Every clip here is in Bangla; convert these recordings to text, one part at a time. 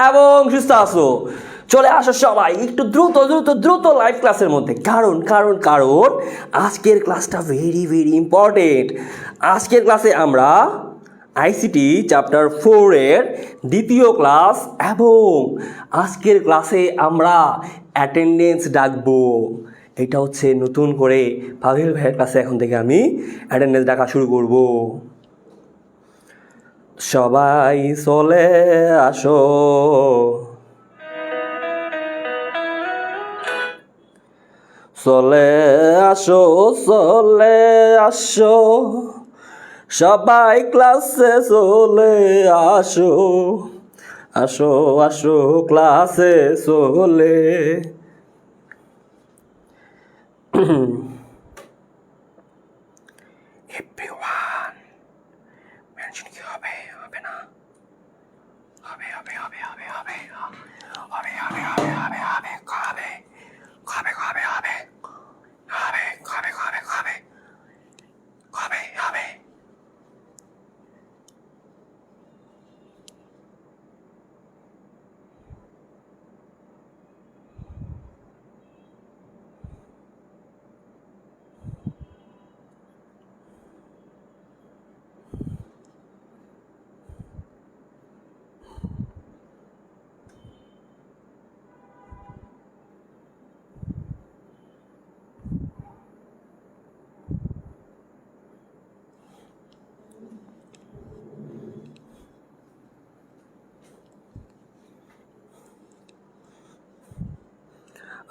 এবং সুস্থ আছো। চলে আসো সবাই একটু দ্রুত দ্রুত দ্রুত লাইভ ক্লাসের মধ্যে, কারণ কারণ কারণ আজকের ক্লাসটা ভেরি ভেরি ইম্পর্টেন্ট। আজকের ক্লাসে আমরা আইসিটি চ্যাপ্টার 4-এর দ্বিতীয় ক্লাস, এবং আজকের ক্লাসে আমরা অ্যাটেন্ডেন্স ডাকবো। এটা হচ্ছে নতুন করে পাভেল ভাইয়ের ক্লাসে এখন থেকে আমি অ্যাটেন্ডেন্স ডাকা শুরু করব। সবাই চলে আসো, চলে আসো, চলে আসো, সবাই ক্লাসে চলে আসো, আসো আসো ক্লাসে চলে। everyone মেনশন কি হবে? হবে না? হবে হবে হবে হবে হবে হবে হবে হবে হবে হবে কবে কবে কবে হবে হবে কবে কবে কবে কবে হবে?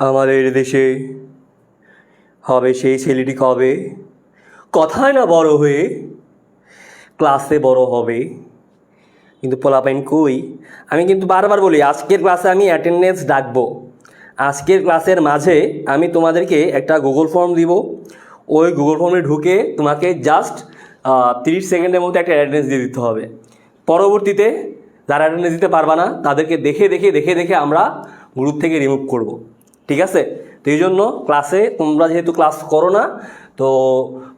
আমাদের দেশে হবে সেই ছেলেটি কবে, কথায় না বড় হয়ে ক্লাসে বড় হবে। কিন্তু পোলাপাইন কই? আমি কিন্তু বারবার বলি আজকের ক্লাসে আমি অ্যাটেন্ডেন্স ডাকবো। আজকের ক্লাসের মাঝে আমি তোমাদেরকে একটা গুগল ফর্ম দিব। ওই গুগল ফর্মে ঢুকে তোমাকে জাস্ট 30 সেকেন্ডের মধ্যে একটা অ্যাটেন্ডেন্স দিয়ে দিতে হবে। পরবর্তীতে যারা অ্যাটেন্ডেন্স দিতে পারবা না তাদেরকে দেখে দেখে দেখে দেখে আমরা গ্রুপ থেকে রিমুভ করব। ঠিক আছে? তো এই জন্য ক্লাসে তোমরা যেহেতু ক্লাস করো না, তো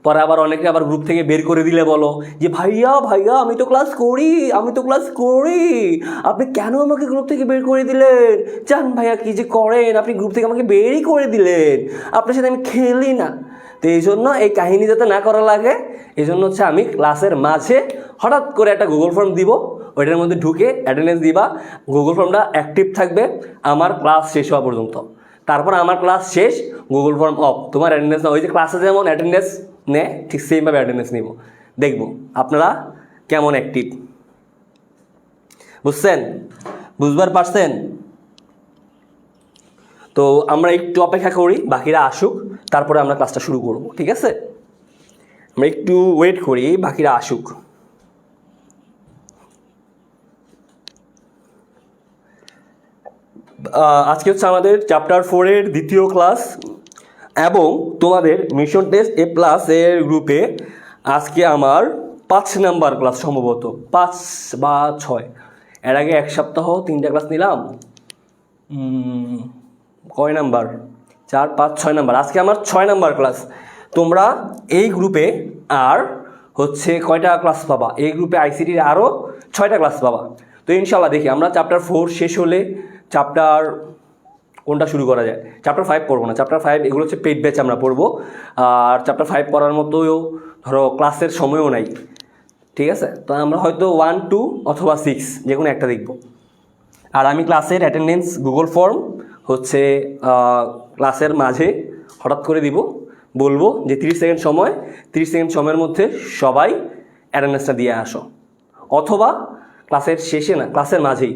পরে আবার অনেকে আবার গ্রুপ থেকে বের করে দিলে বলো যে ভাইয়া ভাইয়া আমি তো ক্লাস করি, আমি তো ক্লাস করি, আপনি কেন আমাকে গ্রুপ থেকে বের করে দিলেন? জান ভাইয়া কী যে করেন, আপনি গ্রুপ থেকে আমাকে বেরই করে দিলেন, আপনার সাথে আমি খেলি না। তো এই জন্য এই কাহিনী যাতে না করা লাগে, এই জন্য হচ্ছে আমি ক্লাসের মাঝে হঠাৎ করে একটা গুগল ফর্ম দিব, ওইটার মধ্যে ঢুকে অ্যাটেন্ডেন্স দিবা। গুগল ফর্মটা অ্যাক্টিভ থাকবে আমার ক্লাস শেষ হওয়া পর্যন্ত। তারপর আমার ক্লাস শেষ, গুগল ফর্ম অফ, তোমার অ্যাটেন্ডেন্স না। ওই যে ক্লাসে যেমন অ্যাটেন্ডেন্স নেয় ঠিক সেমভাবে অ্যাটেন্ডেন্স নিব। দেখব আপনারা কেমন অ্যাক্টিভ। বুঝছেন? বুঝবার পারছেন? তো আমরা একটু অপেক্ষা করি বাকিরা আসুক, তারপরে আমরা ক্লাসটা শুরু করব। ঠিক আছে? আমরা একটু ওয়েট করি বাকিরা আসুক। আজকে হচ্ছে আমাদের চ্যাপ্টার 4-এর দ্বিতীয় ক্লাস, এবং তোমাদের মিশন টেস্ট A+ এর গ্রুপে আজকে আমার 5 নাম্বার ক্লাস, সম্ভবত 5 বা 6। এর আগে এক সপ্তাহ 3টা ক্লাস নিলাম। কয় নাম্বার? 4, 5, 6 নাম্বার। আজকে আমার 6 নাম্বার ক্লাস। তোমরা এই গ্রুপে আর হচ্ছে কয়টা ক্লাস পাবা? এই গ্রুপে আইসিটির আরও 6টা ক্লাস পাবা। তো ইনশাল্লাহ দেখি আমরা চ্যাপ্টার 4 শেষ হলে চ্যাপ্টার কোনটা শুরু করা যায়। চ্যাপ্টার 5 পড়বো না, চ্যাপ্টার 5 এগুলো হচ্ছে পেইড ব্যাচ আমরা পড়বো। আর চ্যাপ্টার 5 পড়ার মতোও ধরো ক্লাসের সময়ও নাই। ঠিক আছে? তো আমরা হয়তো 1, 2 অথবা 6 যে কোনো একটা দেখব। আর আমি ক্লাসের অ্যাটেন্ডেন্স গুগল ফর্ম হচ্ছে ক্লাসের মাঝে হঠাৎ করে দিব, বলবো যে 30 সেকেন্ড সময়, 30 সেকেন্ড সময়ের মধ্যে সবাই অ্যাটেন্ডেন্সটা দিয়ে আসো, অথবা ক্লাসের শেষে না, ক্লাসের মাঝেই।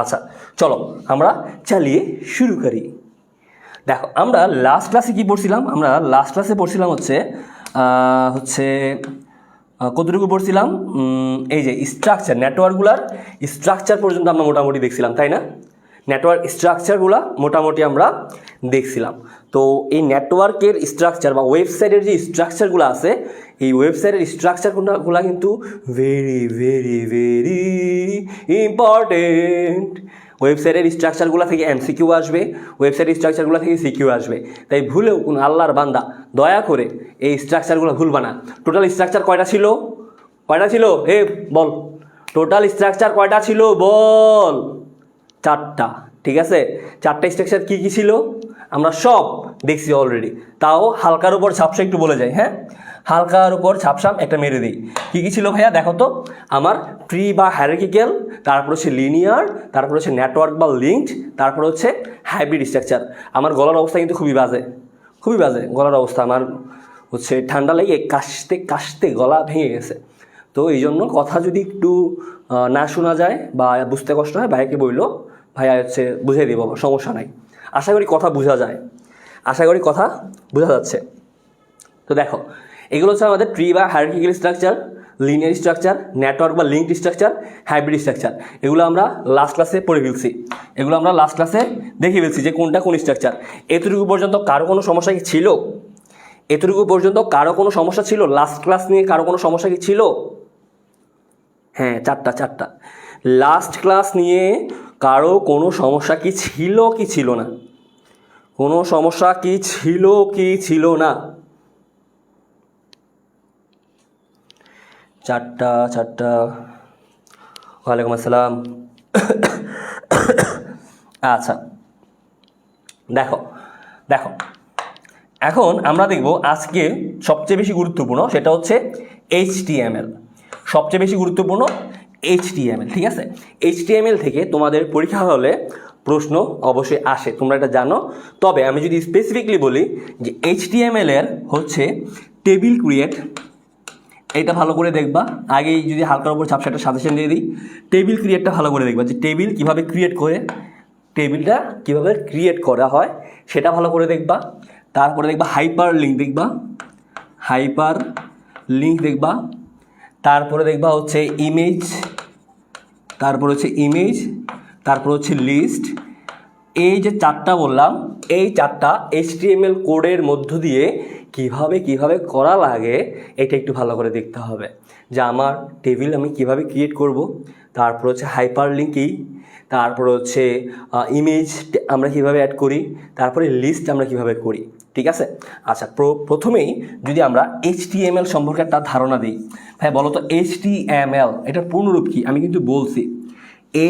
আচ্ছা চলো আমরা চালিয়ে শুরু করি। দেখো আমরা লাস্ট ক্লাসে কী পড়ছিলাম? আমরা লাস্ট ক্লাসে পড়ছিলাম হচ্ছে কতটুকু পড়ছিলাম? এই যে স্ট্রাকচার, নেটওয়ার্কগুলার স্ট্রাকচার পর্যন্ত আমরা মোটামুটি দেখছিলাম, তাই না? নেটওয়ার্ক স্ট্রাকচারগুলো মোটামুটি আমরা দেখছিলাম। তো এই নেটওয়ার্কের স্ট্রাকচার বা ওয়েবসাইটের যে স্ট্রাকচারগুলো আছে, এই ওয়েবসাইটের স্ট্রাকচারগুলো কিন্তু ভেরি ভেরি ভেরি ইম্পর্টেন্ট। ওয়েবসাইটের স্ট্রাকচারগুলো থেকে এমসিকিউ আসবে, ওয়েবসাইটের স্ট্রাকচারগুলো থেকে সিকিউ আসবে। তাই ভুলেও কোন আল্লাহর বান্দা দয়া করে এই স্ট্রাকচারগুলো ভুলবা না। টোটাল স্ট্রাকচার কয়টা ছিল? কয়টা ছিল? বল। টোটাল স্ট্রাকচার কয়টা ছিল বল? 4টা। ঠিক আছে, 4টা স্ট্রাকচার কী কী ছিল আমরা সব দেখছি অলরেডি। তাও হালকার উপর ঝাপসা একটু বলে যাই। হ্যাঁ, হালকার উপর ঝাপসাম একটা মেরে দিই। কী কী ছিল ভাইয়া দেখো তো। আমার ট্রি বা হায়ারার্কিক্যাল, তারপর হচ্ছে লিনিয়ার, তারপর হচ্ছে নেটওয়ার্ক বা লিঙ্কড, তারপর হচ্ছে হাইব্রিড স্ট্রাকচার। আমার গলার অবস্থা কিন্তু খুবই বাজে, খুবই বাজে গলার অবস্থা। আমার হচ্ছে ঠান্ডা লেগে কাশতে কাশতে গলা ভেঙে গেছে। তো এই জন্য কথা যদি একটু না শোনা যায় বা বুঝতে কষ্ট হয়, ভাইয়াকে বললো, ভাইয়া হচ্ছে বুঝিয়ে দেবো, সমস্যা নাই। আশা করি কথা বোঝা যায়, আশা করি কথা বোঝা যাচ্ছে। তো দেখো, এগুলো হচ্ছে আমাদের ট্রি বা hierarchical structure, linear structure, network বা লিঙ্কড স্ট্রাকচার, হাইব্রিড স্ট্রাকচার। এগুলো আমরা লাস্ট ক্লাসে পড়ে ফেলছি, এগুলো আমরা লাস্ট ক্লাসে দেখে ফেলছি যে কোনটা কোন স্ট্রাকচার। এতটুকু পর্যন্ত কারো কোনো সমস্যা কি ছিল? এতটুকু পর্যন্ত কারো কোনো সমস্যা ছিল? লাস্ট ক্লাস নিয়ে কারো কোনো সমস্যা কি ছিল? হ্যাঁ, 4টা। লাস্ট ক্লাস নিয়ে কারো কোনো সমস্যা কি ছিল কি ছিল না? কোনো সমস্যা কি ছিল কি ছিল না? 4টা। ওয়ালাইকুম আসসালাম। আচ্ছা, দেখো দেখো এখন আমরা দেখব আজকে সবচেয়ে বেশি গুরুত্বপূর্ণ, সেটা হচ্ছে HTML। সবচেয়ে বেশি গুরুত্বপূর্ণ HTML। ঠিক আছে, HTML থেকে তোমাদের পরীক্ষা হলে প্রশ্ন অবশ্যই আসে, তোমরা এটা জানো। তবে আমি যদি স্পেসিফিকলি বলি যে HTML এর হচ্ছে টেবিল ক্রিয়েট, এটা ভালো করে দেখবা। আগেই যদি হালকার উপর ঝাপসা একটা সাজেশন দিয়ে দিই, টেবিল ক্রিয়েটটা ভালো করে দেখবা, যে টেবিল কীভাবে ক্রিয়েট করে, টেবিলটা কীভাবে ক্রিয়েট করা হয় সেটা ভালো করে দেখবা। তারপরে দেখবা হাইপার লিঙ্ক দেখবা, হাইপার লিঙ্ক দেখবা। তারপরে দেখবা হচ্ছে ইমেজ, তারপর হচ্ছে ইমেজ, তারপর হচ্ছে লিস্ট। এই যে 4টা বললাম, এই 4টা HTML কোডের মধ্য দিয়ে কিভাবে করা লাগে এটা একটু ভালো করে দেখতে হবে, যে আমার টেবিল আমি কিভাবে ক্রিয়েট করব। তারপর হচ্ছে হাইপার লিঙ্ক কি, তারপর হচ্ছে ইমেজ আমরা কিভাবে অ্যাড করি, তারপরে লিস্ট আমরা কিভাবে করি। ঠিক আছে, আচ্ছা প্রথমেই যদি আমরা HTML সম্পর্কে একটা ধারণা দিই। ভাই বলো তো HTML এটার পূর্ণরূপ কি? আমি কিন্তু বলছি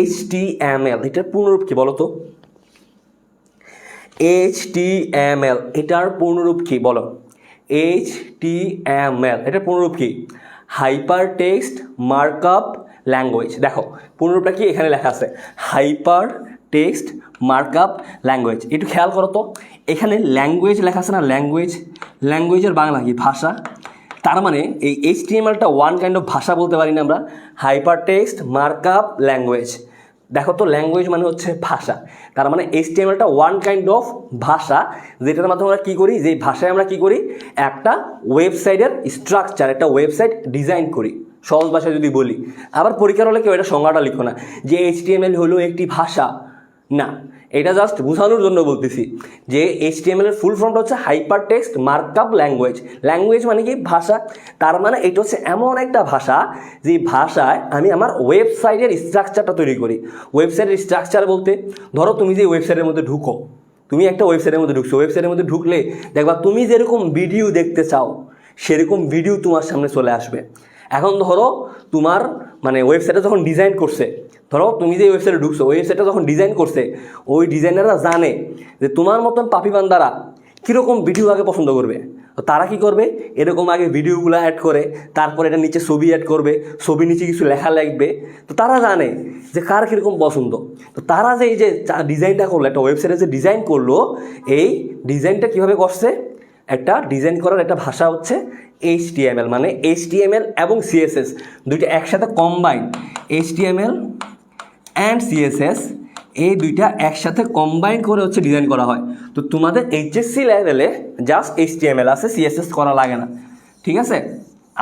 HTML এটার পূর্ণরূপ কি বলো তো? HTML এটার পূর্ণরূপ কি বলো? HTML এটার পূর্ণরূপ কি? Hyper text markup language. দেখো পূর্ণরূপটা কি এখানে লেখা আছে, হাইপার টেক্সট মার্কআপ ল্যাঙ্গুয়েজ। একটু খেয়াল করো তো, এখানে ল্যাঙ্গুয়েজ লেখা আছে না, ল্যাঙ্গুয়েজ, ল্যাঙ্গুয়েজের বাংলা কি? ভাষা। তার মানে এই HTMLটা ওয়ান কাইন্ড অফ ভাষা বলতে পারি না আমরা, হাইপার টেক্সট মার্কআপ ল্যাঙ্গুয়েজ। দেখো তো, ল্যাঙ্গুয়েজ মানে হচ্ছে ভাষা, তার মানে HTMLটা ওয়ান কাইন্ড অফ ভাষা, যেটার মাধ্যমে আমরা কী করি, যে ভাষায় আমরা কী করি, একটা ওয়েবসাইটের স্ট্রাকচার, একটা ওয়েবসাইট ডিজাইন করি, সহজ ভাষায় যদি বলি। আবার পরীক্ষার হলে কেউ এটা সংজ্ঞাটা লিখো না যে HTML হলো একটি ভাষা, না, এটা জাস্ট বোঝানোর জন্য বলতেছি যে HTML এর ফুল ফর্মটা হচ্ছে hyper text markup language. Language মানে কি? ভাষা। তার মানে এটা হচ্ছে এমন একটা ভাষা যে ভাষায় আমি আমার ওয়েবসাইটের স্ট্রাকচারটা তৈরি করি। ওয়েবসাইটের স্ট্রাকচার বলতে ধরো তুমি যে ওয়েবসাইটের মধ্যে ঢুকো, তুমি একটা ওয়েবসাইটের মধ্যে ঢুকছো, ওয়েবসাইটের মধ্যে ঢুকলে দেখবা তুমি যেরকম ভিডিও দেখতে চাও সেরকম ভিডিও তোমার সামনে চলে আসবে। এখন ধরো তোমার মানে ওয়েবসাইটটা যখন ডিজাইন করছে, ধরো তুমি যে ওয়েবসাইটে ঢুকছো, ওয়েবসাইটটা যখন ডিজাইন করছে, ওই ডিজাইনাররা জানে যে তোমার মতন পাপিবান্দারা কীরকম ভিডিও আগে পছন্দ করবে। তো তারা কি করবে, এরকম আগে ভিডিওগুলো অ্যাড করে, তারপর এটা নিচে ছবি অ্যাড করবে, ছবি নিচে কিছু লেখা লিখবে। তো তারা জানে যে কার কীরকম পছন্দ। তো তারা যে এই যে ডিজাইনটা করলো, একটা ওয়েবসাইটে যে ডিজাইন করলো, এই ডিজাইনটা কীভাবে করছে, একটা ডিজাইন করার একটা ভাষা হচ্ছে HTML। মানে HTML এবং CSS দুইটা একসাথে কম্বাইন, HTML অ্যান্ড CSS এই দুইটা একসাথে কম্বাইন করে হচ্ছে ডিজাইন করা হয়। তো তোমাদের HSC লেভেলে জাস্ট HTML আছে, CSS করা লাগে না। ঠিক আছে,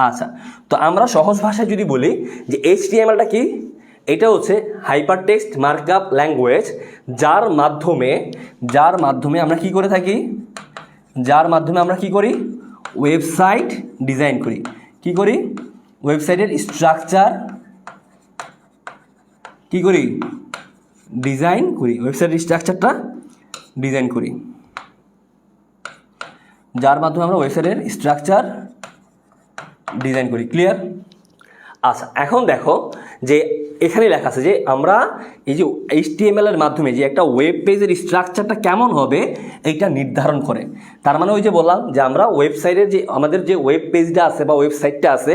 আচ্ছা, তো আমরা সহজ ভাষায় যদি বলি যে HTMLটা কি, এটা হচ্ছে হাইপার টেক্সট মার্কআপ ল্যাঙ্গুয়েজ, যার মাধ্যমে আমরা কি করে থাকি, যার মাধ্যমে আমরা কি করি, ওয়েবসাইট ডিজাইন করি। কি করি? ওয়েবসাইটের স্ট্রাকচার কি করি, ডিজাইন করি, ওয়েবসাইটের স্ট্রাকচারটা ডিজাইন করি, যার মাধ্যমে আমরা ওয়েবসাইটের স্ট্রাকচার ডিজাইন করি। ক্লিয়ার? আচ্ছা, এখন দেখো যে এখানে লেখা আছে যে আমরা এই যে HTML এর মাধ্যমে যে একটা ওয়েব পেজের স্ট্রাকচারটা কেমন হবে এইটা নির্ধারণ করে। তার মানে ওই যে বললাম যে আমরা ওয়েবসাইটের যে আমাদের যে ওয়েব পেজটা আছে বা ওয়েবসাইটটা আছে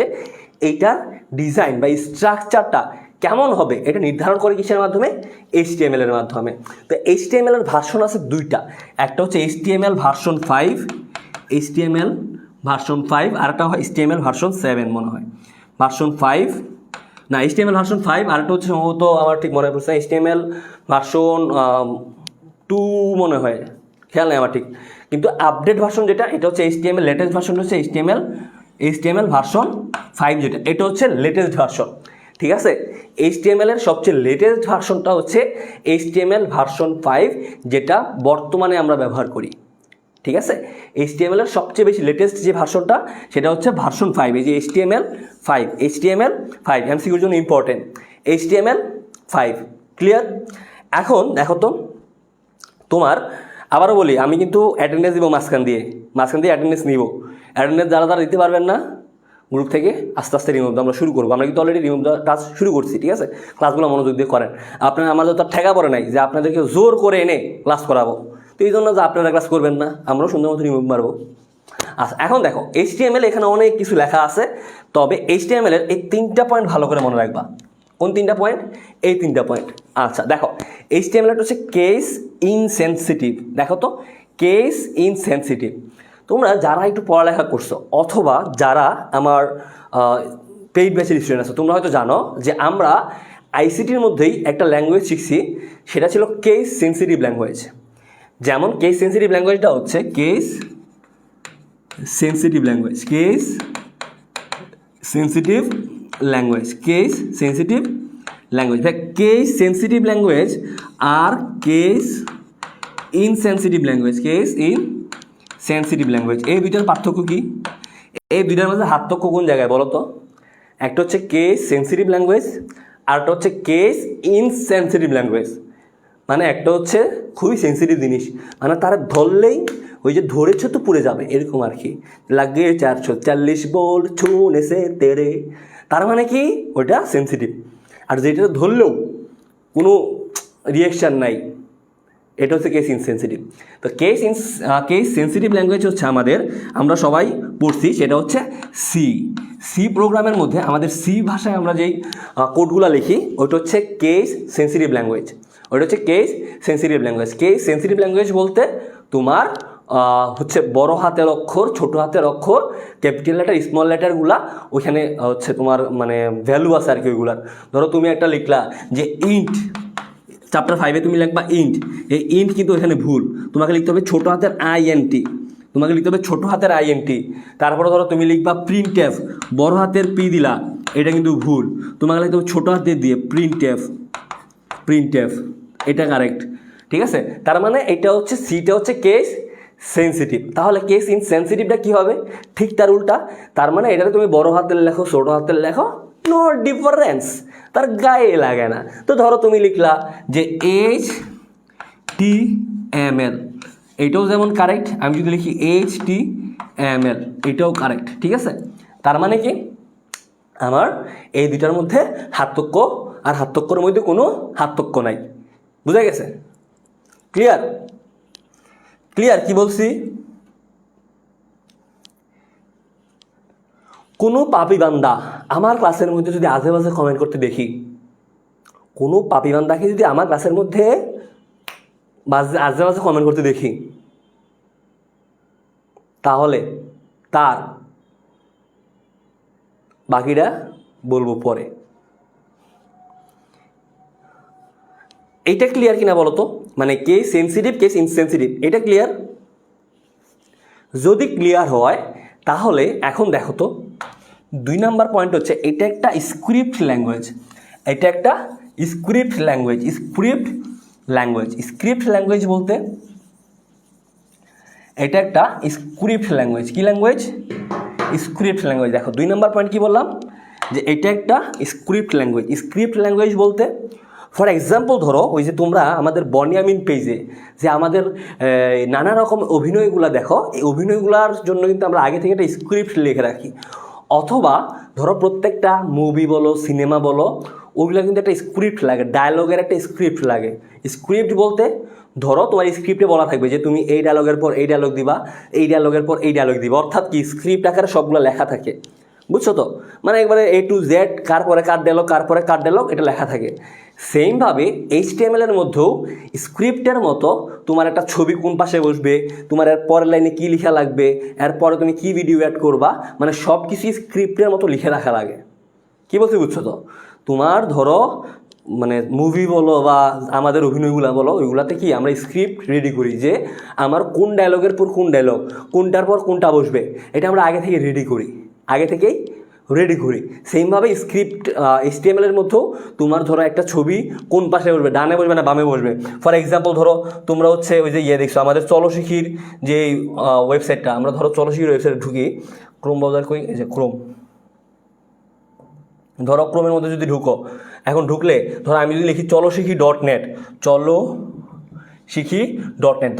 এইটার ডিজাইন বা স্ট্রাকচারটা কেমন হবে এটা নির্ধারণ করে কিসের মাধ্যমে? HTML এর মাধ্যমে। তো HTML এর ভার্সন আছে দুইটা, একটা হচ্ছে HTML ভার্সন 5, HTML ভার্সন 5, আর একটা হয় HTML ভার্সন 7 মনে হয়, ভার্সন 5 না HTML ভার্সন 5, আর একটা হচ্ছে সম্ভবত আমার ঠিক মনে পড়ছে HTML ভার্সন 2 মনে হয়, খেয়াল নেই আমার ঠিক। কিন্তু আপডেট ভার্সন যেটা এটা হচ্ছে HTML, লেটেস্ট ভার্সন হচ্ছে HTML ভার্সন 5 যেটা, এটা হচ্ছে লেটেস্ট ভার্সন। ঠিক আছে, HTML এর সবচেয়ে লেটেস্ট ভার্সনটা হচ্ছে HTML ভার্সন 5, যেটা বর্তমানে আমরা ব্যবহার করি। ঠিক আছে, HTML এর সবচেয়ে বেশি লেটেস্ট যে ভার্সনটা সেটা হচ্ছে ভার্সন 5, এই যে HTML 5 এমসিকিউর জন্য ইম্পর্টেন্ট, HTML 5 ক্লিয়ার। এখন দেখো তো তোমার আবারও বলি, আমি কিন্তু অ্যাটেন্ডেন্স দিব মাঝখান দিয়ে অ্যাটেন্ডেন্স নিব। অ্যাটেন্ডেন্স যারা দিতে পারবেন না গ্রুপ থেকে আস্তে আস্তে রিমুভ আমরা শুরু করবো। আমরা কিন্তু অলরেডি রিমুভ দেওয়ার কাজ শুরু করছি। ঠিক আছে, ক্লাসগুলো মনোযোগ দিয়ে করেন। আপনারা আমাদের তো ঠেকা পড়ে নাই যে আপনাদেরকে জোর করে এনে ক্লাস করাবো, তো এই জন্য যে আপনারা ক্লাস করবেন না, আমরাও সুন্দর মতো রিমুভ মারবো। আচ্ছা, এখন দেখো HTML এখানে অনেক কিছু লেখা আছে, তবে HTML এর এই 3টা পয়েন্ট ভালো করে মনে রাখবা। কোন 3টা পয়েন্ট? এই 3টা পয়েন্ট। আচ্ছা দেখো, HTML হচ্ছে কেস ইনসেনসিটিভ। দেখো তো, কেস ইনসেনসিটিভ। তোমরা যারা একটু পড়ালেখা করছো অথবা যারা আমার পেইড ব্যাচের স্টুডেন্ট আছো, তোমরা হয়তো জানো যে আমরা আইসিটির মধ্যেই একটা ল্যাঙ্গুয়েজ শিখছি, সেটা ছিল কেস সেন্সিটিভ ল্যাঙ্গুয়েজ। যেমন কেস সেন্সিটিভ ল্যাঙ্গুয়েজটা হচ্ছে case sensitive language case sensitive language আর কেস ইনসেন্সিটিভ ল্যাঙ্গুয়েজ, এই দুইটার পার্থক্য কি? এই দুইটার মধ্যে পার্থক্য কোন জায়গায় বলো তো? একটা হচ্ছে কেস সেন্সিটিভ ল্যাঙ্গুয়েজ আর একটা হচ্ছে কেস ইনসেন্সিটিভ ল্যাঙ্গুয়েজ। মানে একটা হচ্ছে খুবই সেন্সিটিভ জিনিস, মানে তারা ধরলেই ওই যে ধরেছ তো পুড়ে যাবে এরকম আর কি, লাগে 440 ভোল্ট ছুঁনে সে তেরে, তার মানে কি ওইটা সেন্সিটিভ। আর যেটা ধরলেও কোনো রিয়াকশান নাই, এটা হচ্ছে কেস ইনসেন্সিটিভ। তো কেস সেন্সিটিভ ল্যাঙ্গুয়েজ হচ্ছে আমরা সবাই পড়ছি, সেটা হচ্ছে সি প্রোগ্রামের মধ্যে আমাদের সি ভাষায় আমরা যেই কোডগুলো লিখি ওইটা হচ্ছে case sensitive language. Case sensitive language বলতে তোমার হচ্ছে বড় হাতের অক্ষর, ছোট হাতের অক্ষর, ক্যাপিটাল লেটার, স্মল লেটারগুলা ওইখানে হচ্ছে তোমার মানে ভ্যালু আছে আর কি ওইগুলার। ধরো তুমি একটা লিখলা যে ইন্ট, চ্যাপ্টার 5-এ তুমি লিখবা ইন্ট, এই ইন্ট কিন্তু এখানে ভুল, তোমাকে লিখতে হবে ছোটো হাতের INT, তারপরে ধরো তুমি লিখবা প্রিন্টএফ, বড় হাতের পি দিলা, এটা কিন্তু ভুল, তোমাকে লিখতে হবে ছোটো হাতের দিয়ে প্রিন্টএফ, এটা কারেক্ট। ঠিক আছে, তার মানে এটা হচ্ছে সিটা হচ্ছে কেস সেন্সিটিভ। তাহলে কেস ইনসেন্সিটিভটা কী হবে? ঠিক তার উল্টা। তার মানে এটাতে তুমি বড় হাতের লেখো, ছোটো হাতের লেখো, নো ডিফারেন্স, তার গায়ে লাগে না। তো ধরো তুমি লিখলা যে HTML, এটাও যেমন কারেক্ট, আমি যদি লিখি HTML এটাও কারেক্ট। ঠিক আছে, তার মানে কি আমার এই দুটার মধ্যে হাতক্য, আর হাতক্যর মধ্যে কোনো হাতক্য নাই। বুঝা গেছে? ক্লিয়ার কি বলছি? কোনো পাপি বান্দা আমার ক্লাসের মধ্যে যদি আজে বাজে কমেন্ট করতে দেখি, কোনো পাপি বান্দাকে যদি আমার ক্লাসের মধ্যে আজে বাজে কমেন্ট করতে দেখি, তাহলে তার বাকিটা বলবো পরে। এইটা ক্লিয়ার কিনা বলো তো? মানে কেস সেন্সিটিভ, কেস ইনসেন্সিটিভ, এটা ক্লিয়ার? যদি ক্লিয়ার হয় তাহলে এখন দেখো তো 2 নাম্বার পয়েন্ট হচ্ছে এটা একটা স্ক্রিপ্ট ল্যাঙ্গুয়েজ। স্ক্রিপ্ট ল্যাঙ্গুয়েজ বলতে এটা একটা স্ক্রিপ্ট ল্যাঙ্গুয়েজ। কি ল্যাঙ্গুয়েজ? Script language. দেখো 2 নাম্বার পয়েন্ট কি বললাম, যে এটা একটা স্ক্রিপ্ট ল্যাঙ্গুয়েজ বলতে ফর এক্সাম্পল ধরো ওই যে তোমরা আমাদের বনিয়ামিন পেজে যে আমাদের নানা রকম অভিনয়গুলো দেখো, এই অভিনয়গুলোর জন্য কিন্তু আমরা আগে থেকে একটা স্ক্রিপ্ট লিখে রাখি। অথবা ধরো প্রত্যেকটা মুভি বলো সিনেমা বলো ওইগুলো কিন্তু একটা স্ক্রিপ্ট লাগে, ডায়লগের একটা স্ক্রিপ্ট লাগে। স্ক্রিপ্ট বলতে ধরো তোমার স্ক্রিপ্টে বলা থাকবে যে তুমি এই ডায়লগের পর এই ডায়লগ দিবা, এই ডায়লগের পর এই ডায়লগ দিবা, অর্থাৎ কি স্ক্রিপ্ট আকারে সবগুলো লেখা থাকে, বুঝছো তো? মানে একবারে A to Z কার পরে কার ডায়লগ, কার পরে কার ডায়লগ, এটা লেখা থাকে। সেমভাবে HTML এর মধ্যেও স্ক্রিপ্টের মতো তোমার একটা ছবি কোন পাশে বসবে, তোমার এর পরের লাইনে কী লেখা লাগবে, এরপরে তুমি কী ভিডিও অ্যাড করবা, মানে সব কিছুই স্ক্রিপ্টের মতো লিখে রাখা লাগে। কী বলছি বুঝছো তো? তোমার ধরো মানে মুভি বলো বা আমাদের অভিনয়গুলো বলো, ওইগুলাতে কি আমরা স্ক্রিপ্ট রেডি করি যে আমার কোন ডায়লগের পর কোন ডায়লগ, কোনটার পর কোনটা বসবে, এটা আমরা আগে থেকে রেডি করি, আগে থেকেই রেডি করি। সেমভাবে স্ক্রিপ্ট HTML এর মধ্যেও তোমার ধরো একটা ছবি কোন পাশে বসবে, ডানে বসবে না বামে বসবে। ফর এক্সাম্পল ধরো তোমরা হচ্ছে ওই যে দেখছো আমাদের চলশিখির যে ওয়েবসাইটটা, আমরা ধরো চলশিখির ওয়েবসাইটে ঢুকি, ক্রোম ব্রাউজার কই, এই যে ক্রোম, ধরো ক্রোমের মধ্যে যদি ঢুকো, এখন ঢুকলে ধরো আমি যদি লিখি চলশিখি.net, চলশিখি.net,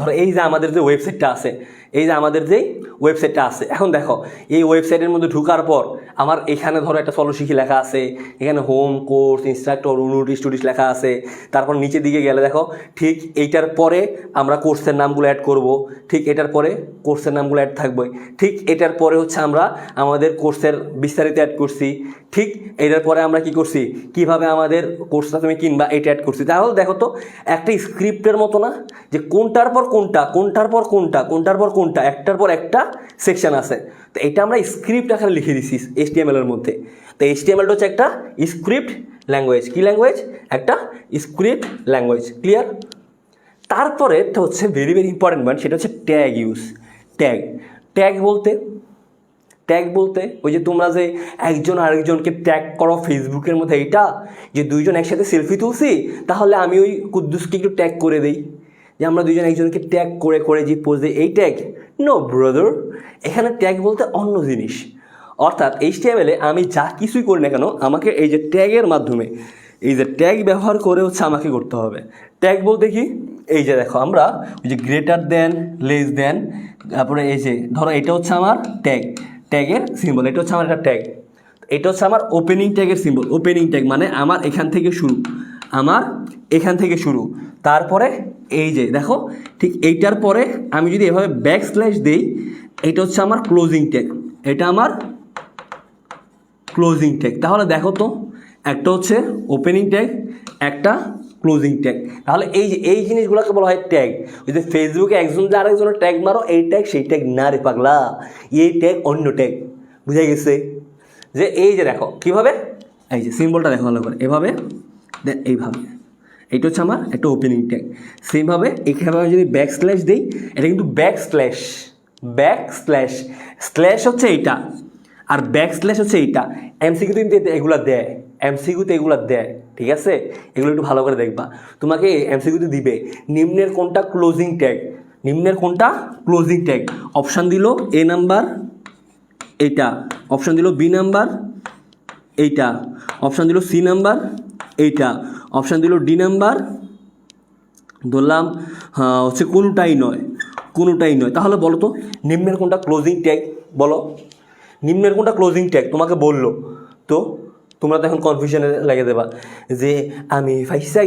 ধরো এই যে আমাদের যে ওয়েবসাইটটা আছে, এই যে আমাদের যেই ওয়েবসাইটটা আছে, এখন দেখো এই ওয়েবসাইটের মধ্যে ঢুকার পর আমার এখানে ধরো একটা চলশিখি লেখা আছে, এখানে হোম, কোর্স, ইনস্ট্রাক্টর, নোটিশ টুটিশ লেখা আছে। তারপর নিচের দিকে গেলে দেখো ঠিক এইটার পরে আমরা কোর্সের নামগুলো অ্যাড করব, ঠিক এটার পরে কোর্সের নামগুলো অ্যাড থাকবে, ঠিক এটার পরে হচ্ছে আমরা আমাদের কোর্সের বিস্তারিত অ্যাড করছি, ঠিক এটার পরে আমরা কি করছি, কিভাবে আমাদের কোর্সটা তুমি কিনবা এটা অ্যাড করছি। তাহলে দেখো তো একটা স্ক্রিপ্টের মতো না, যে কোনটার পর কোনটা, কোনটার পর কোনটা, কোনটার পর কোনটা, একটার পর একটা সেকশন আছে। তো এটা আমরা স্ক্রিপ্ট আকারে লিখে দিছি HTML এর মধ্যে। তো HTML হচ্ছে একটা স্ক্রিপ্ট ল্যাঙ্গুয়েজ। কি ল্যাঙ্গুয়েজ? একটা স্ক্রিপ্ট ল্যাঙ্গুয়েজ। ক্লিয়ার? তারপরে তো হচ্ছে ভেরি ভেরি ইম্পর্টেন্ট পয়েন্ট, সেটা হচ্ছে ট্যাগ ইউজ। ট্যাগ ট্যাগ বলতে ওই যে তোমরা যে একজন আরেকজনকে ট্যাগ করো ফেসবুকের মধ্যে, এইটা যে দুইজন একসাথে সেলফি তুলছি, তাহলে আমি ওই কুদ্দুসকে একটু ট্যাগ করে দিই, যে আমরা দুইজন একজনকে ট্যাগ করে করে যে পোজ দিই, এই ট্যাগ। নো ব্রাদার, এখানে ট্যাগ বলতে অন্য জিনিস। অর্থাৎ HTML আমি যা কিছুই করি না কেন, আমাকে এই যে ট্যাগের মাধ্যমে, এই যে ট্যাগ ব্যবহার করে হচ্ছে আমাকে করতে হবে। ট্যাগ বলতে কি, এই যে দেখো আমরা ওই যে গ্রেটার দেন, লেস দেন, তারপরে এই যে ধরো এটা হচ্ছে আমার ট্যাগের সিম্বল, এটা হচ্ছে আমার একটা ট্যাগ, এটা হচ্ছে আমার ওপেনিং ট্যাগের সিম্বল। ওপেনিং ট্যাগ মানে আমার এখান থেকে শুরু, তারপরে এই যে দেখো ঠিক এইটার পরে আমি যদি এভাবে ব্যাকস্ল্যাশ দিই, এটা হচ্ছে আমার ক্লোজিং ট্যাগ, এটা আমার ক্লোজিং ট্যাগ। তাহলে দেখো তো একটা হচ্ছে ওপেনিং ট্যাগ, একটা ক্লোজিং ট্যাগ। তাহলে এই যে এই জিনিসগুলোকে বলা হয় ট্যাগ। ওই যে ফেসবুকে একজন যে আরেকজনের ট্যাগ মারো, এই ট্যাগ সেই ট্যাগ না রে পাগলা, এই ট্যাগ অন্য ট্যাগ। বুঝা গেছে? যে এই যে দেখো কীভাবে, এই যে সিম্বলটা দেখো ভালো করে, এভাবে এইভাবে, এইটা হচ্ছে আমার একটা ওপেনিং ট্যাগ। সেইভাবে এখানে আমি যদি ব্যাকস্ল্যাশ দিই, এটা কিন্তু ব্যাকস্ল্যাশ স্ল্যাশ হচ্ছে এইটা, আর ব্যাকস্ল্যাশ হচ্ছে এইটা। MCQ কিন্তু এমসিকিউতে এগুলো দেয়, ঠিক আছে? এগুলো একটু ভালো করে দেখবা। তোমাকে MCQতে দিবে নিম্নের কোনটা ক্লোজিং ট্যাগ, অপশান দিল A নাম্বার এইটা, অপশান দিল B নাম্বার এইটা, অপশান দিল C নাম্বার এইটা, অপশান দিল D নাম্বার, ধরলাম হচ্ছে কোনোটাই নয়। তাহলে বলো তো নিম্নের কোনটা ক্লোজিং ট্যাগ, বলো নিম্নের কোনটা ক্লোজিং ট্যাগ তোমাকে বললো, তো তোমরা তো এখন কনফিউশনে লেগে দেবা যে আমি ফাইসা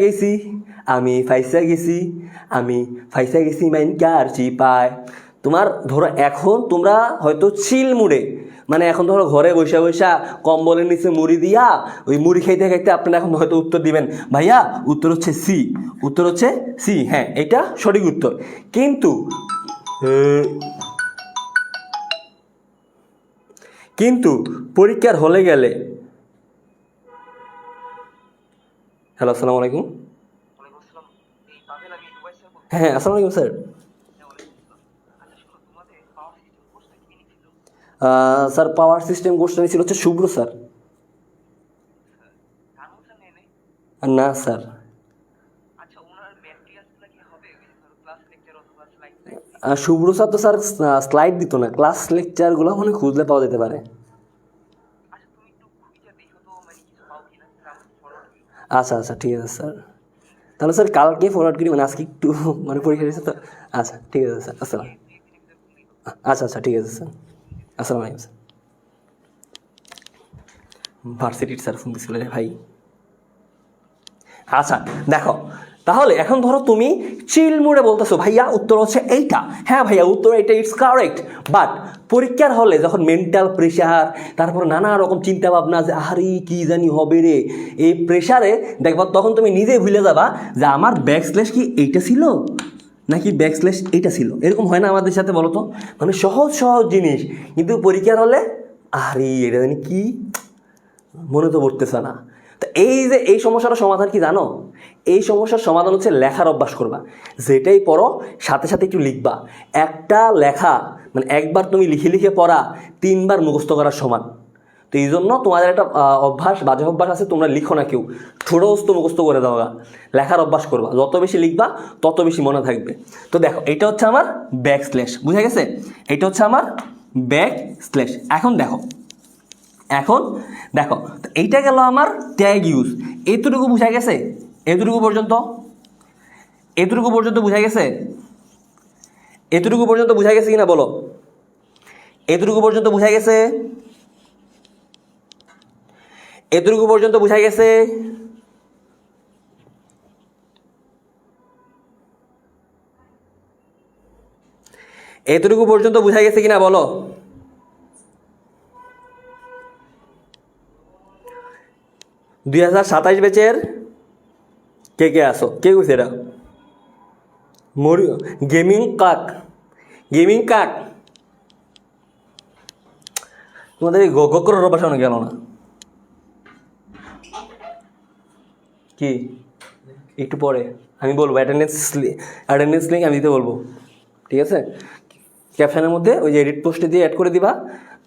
গেছি মাইন কার চিপায়। তোমার ধরো এখন তোমরা হয়তো চিল মুডে, মানে এখন ধরো ঘরে বসা কম্বলের নিচে মুড়ি দিয়া ওই মুড়ি খাইতে খাইতে আপনারা এখন হয়তো উত্তর দিবেন, ভাইয়া উত্তর হচ্ছে সি। হ্যাঁ, এটা সঠিক উত্তর। কিন্তু পরীক্ষার হলে গেলে, হ্যালো আসসালামু আলাইকুম। হ্যাঁ আসসালামু আলাইকুম স্যার। স্যার পাওয়ার সিস্টেম কোর্সটা নিয়েছিল হচ্ছে শুভ্র স্যার। না স্যার, শুভ্র স্যার তো স্যার স্লাইড দিত না, ক্লাস লেকচারগুলো মানে খুঁজলে পাওয়া যেতে পারে। আচ্ছা ঠিক আছে স্যার, তাহলে স্যার কালকে ফরওয়ার্ড করি, মানে আজকে একটু মানে পরীক্ষা দিয়েছে তো। আচ্ছা ঠিক আছে স্যার, আসসালাম। আচ্ছা ঠিক আছে স্যার, আসসালামু আলাইকুম স্যার। ভার্সিটির স্যার ফোন দিছিল রে ভাই। আচ্ছা দেখো, তাহলে এখন ধরো তুমি চিল মুডে বলতেছো ভাইয়া উত্তর হচ্ছে এইটা, হ্যাঁ ভাইয়া উত্তর এইটা, ইটস কারেক্ট। বাট পরীক্ষার হলে যখন মেন্টাল প্রেশার, তারপর নানা রকম চিন্তা ভাবনা যে আরে কি জানি হবে রে, এই প্রেশারে দেখবা তখন তুমি নিজেই ভুলে যাবা যে আমার ব্যাকস্ল্যাশ কি এইটা ছিল নাকি ব্যাকস্ল্যাশ এইটা ছিল। এরকম হয় না আমাদের সাথে বলো তো? মানে সহজ সহজ জিনিস, কিন্তু পরীক্ষার হলে আরে এটা জানি কি মনে তো পড়তেছে না। তো এই যে এই সমস্যাটার সমাধান কি জানো? এই সমস্যার সমাধান হচ্ছে লেখার অভ্যাস করবা। যেটাই পড়ো সাথে সাথে একটু লিখবা। একটা লেখা মানে একবার তুমি লিখে লিখে পড়া 3 বার মুখস্থ করার সমান। তো এই জন্য তোমাদের একটা অভ্যাস, বাজে অভ্যাস আছে, তোমরা লিখো না কেউ, ঠোঁটস্থ মুখস্থ করে দাও গা। লেখার অভ্যাস করবা, যত বেশি লিখবা তত বেশি মনে থাকবে। তো দেখো এটা হচ্ছে আমার ব্যাকস্ল্যাশ, বুঝা গেছে? এটা হচ্ছে আমার ব্যাকস্ল্যাশ। এখন দেখো তো এইটা গেল আমার ট্যাগ ইউজ। এতটুকু বুঝা গেছে? এতটুকু পর্যন্ত বুঝা গেছে? এতটুকু পর্যন্ত বুঝা গেছে কিনা বলো? এতটুকু পর্যন্ত বুঝা গেছে? এতটুকু পর্যন্ত বুঝা গেছে? এতটুকু পর্যন্ত বুঝা গেছে কিনা বলো? দুই 2027 ব্যাচের কে কে আসো? কে কইছে এটা? গেমিং কাক তোমাদের এই গকর বসানো গেল না কি? একটু পরে আমি বলবো, অ্যাটেন্ডেন্স লিঙ্ক আমি দিতে বলবো, ঠিক আছে? ক্যাপশনের মধ্যে ওই যে এডিট পোস্টে দিয়ে অ্যাড করে দিবা,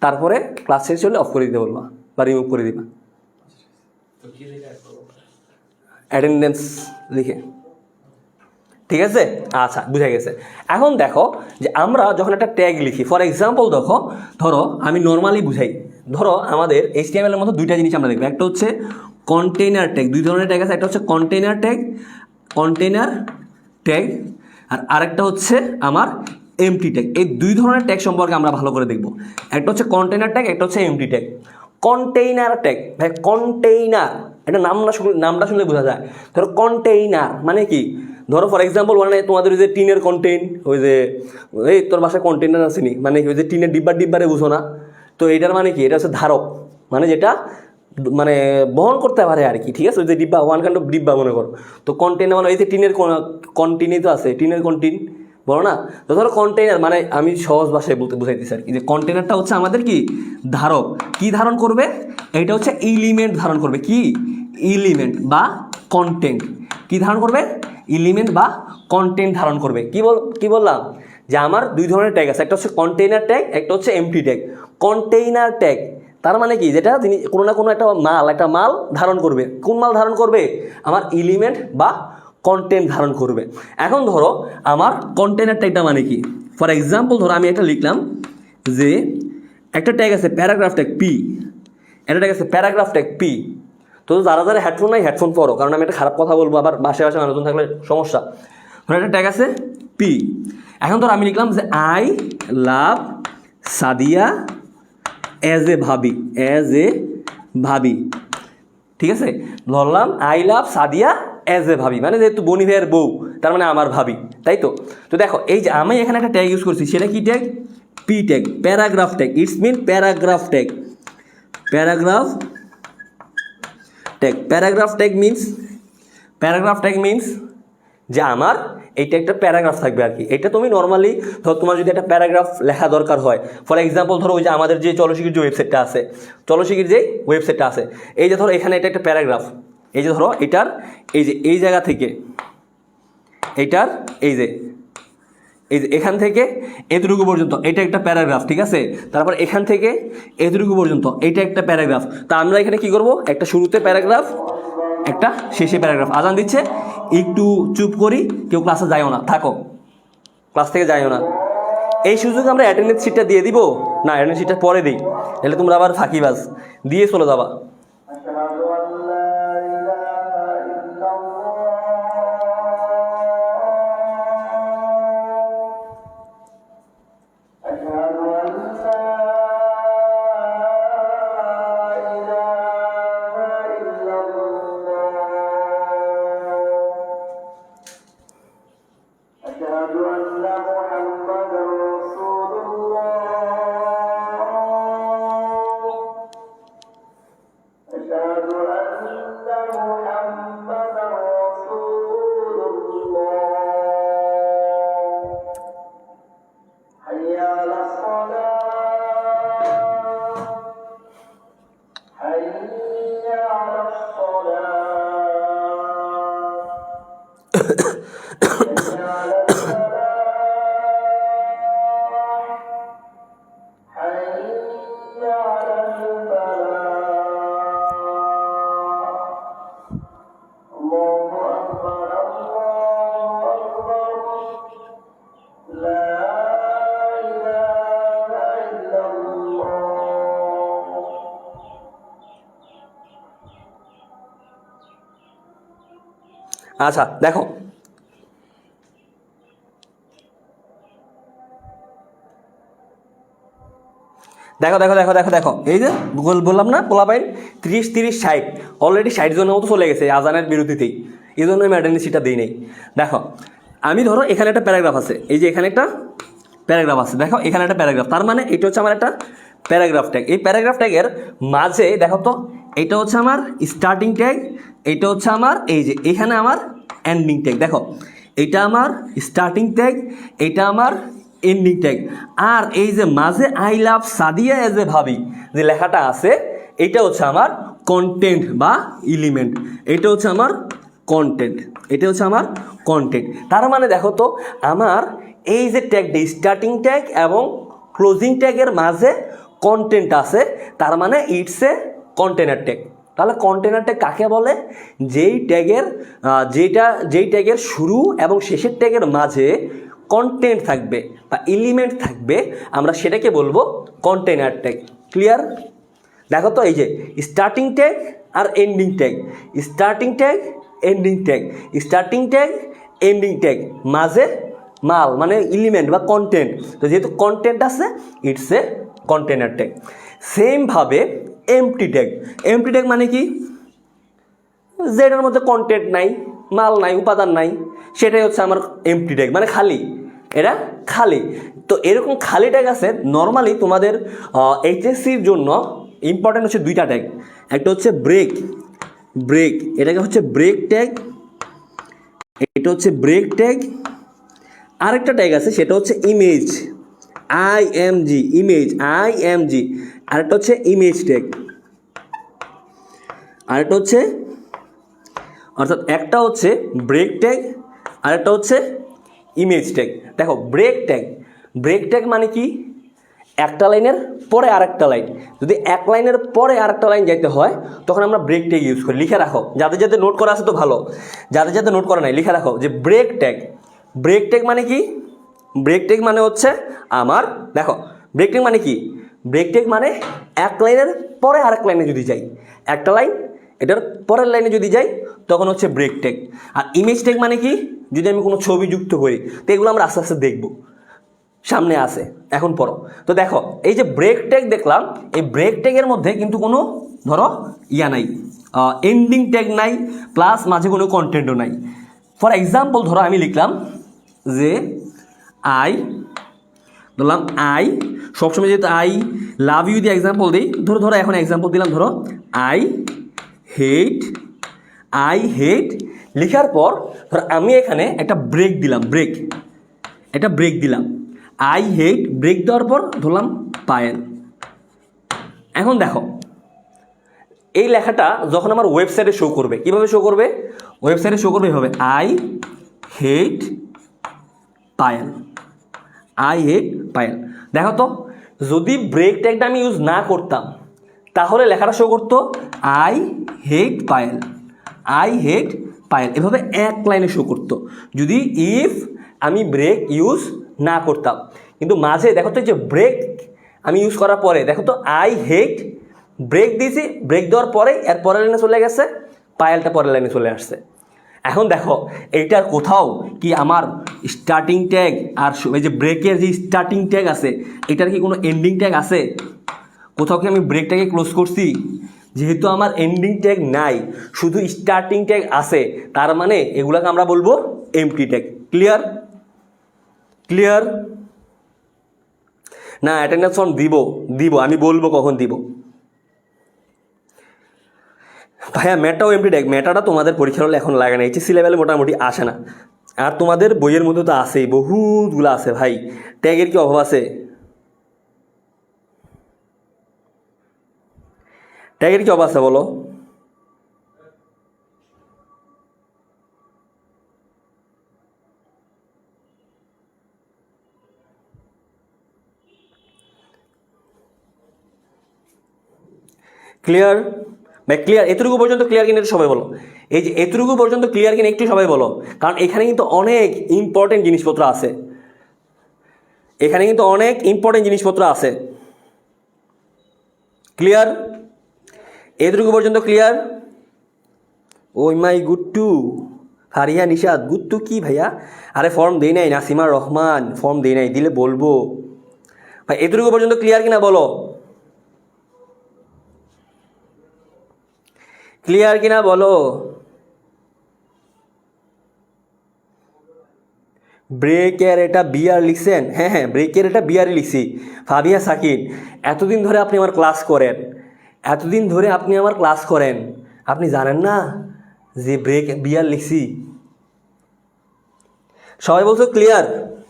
তারপরে ক্লাস শেষ হলে অফ করে দিতে বলবা বা রিমুভ করে দিবা অ্যাটেন্ডেন্স লিখে, ঠিক আছে? আচ্ছা বুঝা গেছে। এখন দেখো যে আমরা যখন একটা ট্যাগ লিখি, ফর এক্সাম্পল ধরো আমি নর্মালি বুঝাই। ধরো আমাদের HTML এর মধ্যে দুইটা জিনিস আমরা দেখবো, একটা হচ্ছে কন্টেইনার ট্যাগ, দুই ধরনের ট্যাগ আছে, একটা হচ্ছে কন্টেইনার ট্যাগ আর আরেকটা হচ্ছে আমার এমটি ট্যাগ। এই দুই ধরনের ট্যাগ সম্পর্কে আমরা ভালো করে দেখব। একটা হচ্ছে কন্টেইনার ট্যাগ, একটা হচ্ছে এমটি ট্যাগ। কন্টেইনার ট্যাগ ভাই, কন্টেইনার এটা নামটা শুনলে বোঝা যায়। ধরো কন্টেইনার মানে কি? ধরো ফর এক্সাম্পল মানে তোমাদের ওই যে টিনের কন্টেইন, ওই যে এই তোর বাসায় কন্টেইনার আসেনি মানে ওই যে টিনের ডিব্বারে বুঝো না? তো এইটার মানে কি? এটা হচ্ছে ধারক, মানে যেটা মানে বহন করতে পারে আর কি, ঠিক আছে? ওই যে ডিব্বা, ওয়ান কাইন্ড অফ ডিব্বা মনে করো। তো কন্টেইনার মানে এই যে টিনের কন্টিনিউ তো আছে, টিনের কন্টিন বলো না? তো ধরো কন্টেইনার মানে আমি সহজ ভাষায় বুঝাইতেছি আর কি, যে কন্টেইনারটা হচ্ছে আমাদের কি ধারক। কি ধারণ করবে? এটা হচ্ছে এলিমেন্ট ধারণ করবে। কি এলিমেন্ট বা কন্টেন্ট? কি ধারণ করবে? এলিমেন্ট বা কন্টেন্ট ধারণ করবে। কি বললাম? যে আমার দুই ধরনের ট্যাগ আছে, একটা হচ্ছে কন্টেইনার ট্যাগ, একটা হচ্ছে এমটি ট্যাগ। কন্টেইনার ট্যাগ তার মানে কি? যেটা তিনি কোনো না কোনো একটা মাল ধারণ করবে। কোন মাল ধারণ করবে? আমার এলিমেন্ট বা কন্টেন্ট ধারণ করবে। এখন ধরো আমার কন্টেইনার ট্যাগটা মানে কি? ফর এক্সাম্পল ধরো আমি একটা লিখলাম যে একটা ট্যাগ আছে প্যারাগ্রাফ ট্যাগ পি, একটা ট্যাগ আছে প্যারাগ্রাফ ট্যাগ পি। তো যারা হেডফোন নাই হেডফোন পরো, কারণ আমি একটা খারাপ কথা বলবো, আবার বাসে মানুষজন থাকলে সমস্যা। ধরো একটা ট্যাগ আছে পি। এখন ধরো আমি লিখলাম যে I love Sadia as a ভাবি, ঠিক আছে? ধরলাম I love Sadia as a ভাবি, মানে যেহেতু বনি ভাইয়ের বউ, তার মানে আমার ভাবি, তাই তো? তো দেখো এই যে আমি এখানে একটা ট্যাগ ইউজ করছি, সেটা কি tag? P tag, paragraph tag. It's mean paragraph tag means যে আমার এইটা একটা প্যারাগ্রাফ থাকবে আর কি। এটা তুমি নর্মালি ধরো তোমার যদি একটা প্যারাগ্রাফ লেখা দরকার হয়, ফর এক্সাম্পল ধরো ওই যে আমাদের যে চলশিকির যে ওয়েবসাইটটা আছে, এই যে ধরো এখানে এটা একটা প্যারাগ্রাফ। এই যে ধরো এটার এই যে এই জায়গা থেকে এইটার এই যে এখান থেকে এতটুকু পর্যন্ত এটা একটা প্যারাগ্রাফ, ঠিক আছে? তারপর এখান থেকে এতটুকু পর্যন্ত এটা একটা প্যারাগ্রাফ। তা আমরা এখানে কি করব? একটা শুরুতে প্যারাগ্রাফ, একটা শেষে প্যারাগ্রাফ। আজান দিচ্ছে, একটু চুপ করি, কেউ ক্লাসে যাইও না, থাকো, ক্লাস থেকে যাইও না। এই সুযোগ আমরা অ্যাটেন্ডেন্স শিটটা দিয়ে দিব না? অ্যাটেন্ডেন্স শিটটা পরে দিই, তাহলে তোমরা আবার ফাঁকিবাজ দিয়ে চলে যাবা। আচ্ছা দেখো, দেখো দেখো দেখো দেখো দেখো, এই যে বললাম না পোলাপাইন 30-30-60 অলরেডি 60 জনের মতো চলে গেছে আজানের বিরতিতেই, এই জন্য আমি অ্যাটেন্ডেন্সিটা দিই নাই। দেখো আমি ধরো এখানে একটা প্যারাগ্রাফ আছে, এই যে এখানে একটা প্যারাগ্রাফ আছে, দেখো এখানে একটা প্যারাগ্রাফ, তার মানে এটা হচ্ছে আমার একটা প্যারাগ্রাফ ট্যাগ। এই প্যারাগ্রাফ ট্যাগের মাঝে দেখো তো, এটা হচ্ছে আমার স্টার্টিং ট্যাগ, এটা হচ্ছে আমার এই যে এখানে আমার এন্ডিং ট্যাগ। দেখো এটা আমার স্টার্টিং ট্যাগ, এটা আমার এন্ডিং ট্যাগ, আর এই যে মাঝে I love Sadia as a ভাবি যে লেখাটা আছে, এটা হচ্ছে আমার কন্টেন্ট বা এলিমেন্ট, এটা হচ্ছে আমার কন্টেন্ট, এটা হচ্ছে আমার কন্টেন্ট। তার মানে দেখো তো আমার এই যে ট্যাগটা স্টার্টিং ট্যাগ এবং ক্লোজিং ট্যাগের মাঝে কন্টেন্ট আছে, তার মানে ইটস এ কন্টেনার ট্যাগ। তাহলে কন্টেনার ট্যাগ কাকে বলে? যেই ট্যাগের শুরু এবং শেষের ট্যাগের মাঝে কন্টেন্ট থাকবে বা এলিমেন্ট থাকবে, আমরা সেটাকে বলবো কন্টেনার ট্যাগ। ক্লিয়ার? দেখো তো এই যে স্টার্টিং ট্যাগ আর ending tag, starting tag ending tag, starting tag ending tag, মাঝে মাল মানে এলিমেন্ট বা কন্টেন্ট, তো যেহেতু কন্টেন্ট আছে ইটস এ কন্টেনার ট্যাগ। সেমভাবে এমটি ট্যাগ, এমটি ট্যাগ মানে কি? যেটার মধ্যে কন্টেন্ট নাই, মাল নাই, উপাদান নাই, সেটাই হচ্ছে আমার এমটি ট্যাগ, মানে খালি, এটা খালি। তো এরকম খালি ট্যাগ আছে নর্মালি তোমাদের এইচএসসির জন্য ইম্পর্টেন্ট হচ্ছে দুইটা ট্যাগ, একটা হচ্ছে ব্রেক, ব্রেক এটাকে হচ্ছে ব্রেক ট্যাগ, এটা হচ্ছে ব্রেক ট্যাগ। আরেকটা ট্যাগ আছে সেটা হচ্ছে ইমেজ, আইএমজি, ইমেজ আইএমজি। আরেকটা হচ্ছে ইমেজ ট্যাগ, আরেকটা হচ্ছে, অর্থাৎ একটা হচ্ছে ব্রেক ট্যাগ, আরেকটা হচ্ছে ইমেজ ট্যাগ। দেখো ব্রেক ট্যাগ, ব্রেক ট্যাগ মানে কি? একটা লাইনের পরে আরেকটা লাইন, যদি এক লাইনের পরে আরেকটা লাইন যাইতে হয় তখন আমরা ব্রেক ট্যাগ ইউজ করি। লিখে রাখো, যাদের যাদের নোট করা আছে তো ভালো, যাদের যাদের নোট করা নাই লিখে রাখো যে ব্রেক ট্যাগ। ব্রেক ট্যাগ মানে কি? ব্রেক ট্যাগ মানে হচ্ছে আমার, দেখো ব্রেক ট্যাগ মানে কি? ব্রেক ট্যাগ মানে এক লাইনের পরে আরেক লাইনে যদি যাই, একটা লাইন এটার পরের লাইনে যদি যাই তখন হচ্ছে ব্রেক ট্যাগ। আর ইমেজ ট্যাগ মানে কি? যদি আমি কোনো ছবি যুক্ত করি, তো এগুলো আমরা আস্তে আস্তে দেখবো, সামনে আসে, এখন পড়ো। তো দেখো এই যে ব্রেক ট্যাগ দেখলাম, এই ব্রেক ট্যাগের মধ্যে কিন্তু কোনো ধরো ইয়া নাই, এন্ডিং ট্যাগ নাই, প্লাস মাঝে কোনো কন্টেন্টও নাই। ফর এক্সাম্পল ধরো আমি লিখলাম যে আই, ধরলাম আই, সবসময় যেহেতু আই লাভ ইউ দিয়ে এক্সাম্পল দিই, ধরো ধরো এখন এক্সাম্পল দিলাম, ধরো আই হেট, আই হেট লেখার পর ধরো আমি এখানে একটা ব্রেক দিলাম, ব্রেক, একটা ব্রেক দিলাম, আই হেট ব্রেক দেওয়ার পর ধরলাম পায়েল। এখন দেখো এই লেখাটা যখন আমার ওয়েবসাইটে শো করবে, কীভাবে শো করবে? ওয়েবসাইটে শো করবে এভাবে, I hate Payel, I hate Payel. দেখো তো যদি ব্রেক ট্যাগটা আমি ইউজ না করতাম তাহলে লেখাটা শো করতো I hate Payel, I hate Payel, এভাবে এক লাইনে শো করতো যদি ইফ আমি ব্রেক ইউজ না করতাম। কিন্তু মাঝে দেখো তো যে ব্রেক আমি ইউজ করার পরে দেখো তো আই হেট ব্রেক দিয়েছি, ব্রেক দেওয়ার পরে এর পরের লাইনে চলে গেছে, পায়েলটা পরের লাইনে চলে আসছে। এখন দেখো এইটার কোথাও কি আমার স্টার্টিং ট্যাগ আর এই যে ব্রেকের যে স্টার্টিং ট্যাগ আছে এটার কি কোনো এন্ডিং ট্যাগ আছে? কোথাও কি আমি ব্রেকটাকে ক্লোজ করছি? যেহেতু আমার এন্ডিং ট্যাগ নাই, শুধু স্টার্টিং ট্যাগ আছে, তার মানে এগুলোকে আমরা বলবো এমটি ট্যাগ। ক্লিয়ার? ক্লিয়ার না? অ্যাটেন্ডেন্স ফর্ম দিব, দিব আমি বলবো কখন দিব। ভাইয়া মেটাও এমটি ট্যাগ, মেটাটা তোমাদের পরীক্ষার হলে এখন লাগে না, এইচএসসি লেভেলে মোটামুটি আসে না, আর তোমাদের বইয়ের মধ্যে তো আছেই, বহুতগুলো আছে ভাই, ট্যাগের কি অভাব আছে? ট্যাগের কি অভাব আছে বলো? ক্লিয়ার ভাই? ক্লিয়ার? এতটুকু পর্যন্ত ক্লিয়ার কিনা একটু সবাই বলো। এই যে এতটুকু পর্যন্ত ক্লিয়ার কিনা একটু সবাই বলো, কারণ এখানে কিন্তু অনেক ইম্পর্টেন্ট জিনিসপত্র আছে, এখানে কিন্তু অনেক ইম্পর্টেন্ট জিনিসপত্র আছে। ক্লিয়ার? এতটুকু পর্যন্ত ক্লিয়ার? ওই মাই গুট্টু, ফারিয়া নিশাদ, গুট্টু কি ভাইয়া? আরে ফর্ম দেই নাই, নাসিমা রহমান ফর্ম দেই নাই, দিলে বলবো ভাই। এতটুকু পর্যন্ত ক্লিয়ার কিনা বলো, ক্লিয়ার কিনা বলো। ব্রেকের এটা বিআর লিখছেন? হ্যাঁ হ্যাঁ, ব্রেকের এটা বিআরই লিখছি। ফাবিয়া সাকিন, এতদিন ধরে আপনি আমার ক্লাস করেন, এতদিন ধরে আপনি আমার ক্লাস করেন, আপনি জানেন না যে ব্রেক বিআর লিখছি? সবাই বলছো ক্লিয়ার?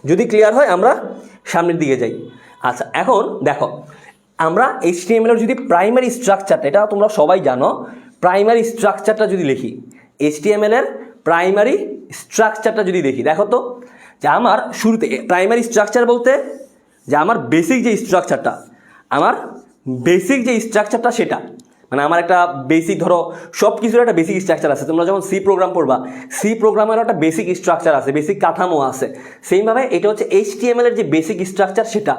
যদি ক্লিয়ার হয় আমরা সামনের দিকে যাই। আচ্ছা, এখন দেখো, আমরা HTML এর যদি প্রাইমারি স্ট্রাকচারটা, এটা তোমরা সবাই জানো, প্রাইমারি স্ট্রাকচারটা যদি লিখি, HTML এর প্রাইমারি স্ট্রাকচারটা যদি দেখি, দেখো তো যে আমার শুরুতে প্রাইমারি স্ট্রাকচার বলতে যে আমার বেসিক যে স্ট্রাকচারটা, আমার বেসিক যে স্ট্রাকচারটা সেটা, মানে আমার একটা বেসিক, ধরো সব কিছুর একটা বেসিক স্ট্রাকচার আছে। তোমরা যখন সি প্রোগ্রাম পড়বা, সি প্রোগ্রামেরও একটা বেসিক স্ট্রাকচার আছে, বেসিক কাঠামো আছে। সেইভাবে এটা হচ্ছে HTML এর যে বেসিক স্ট্রাকচার সেটা।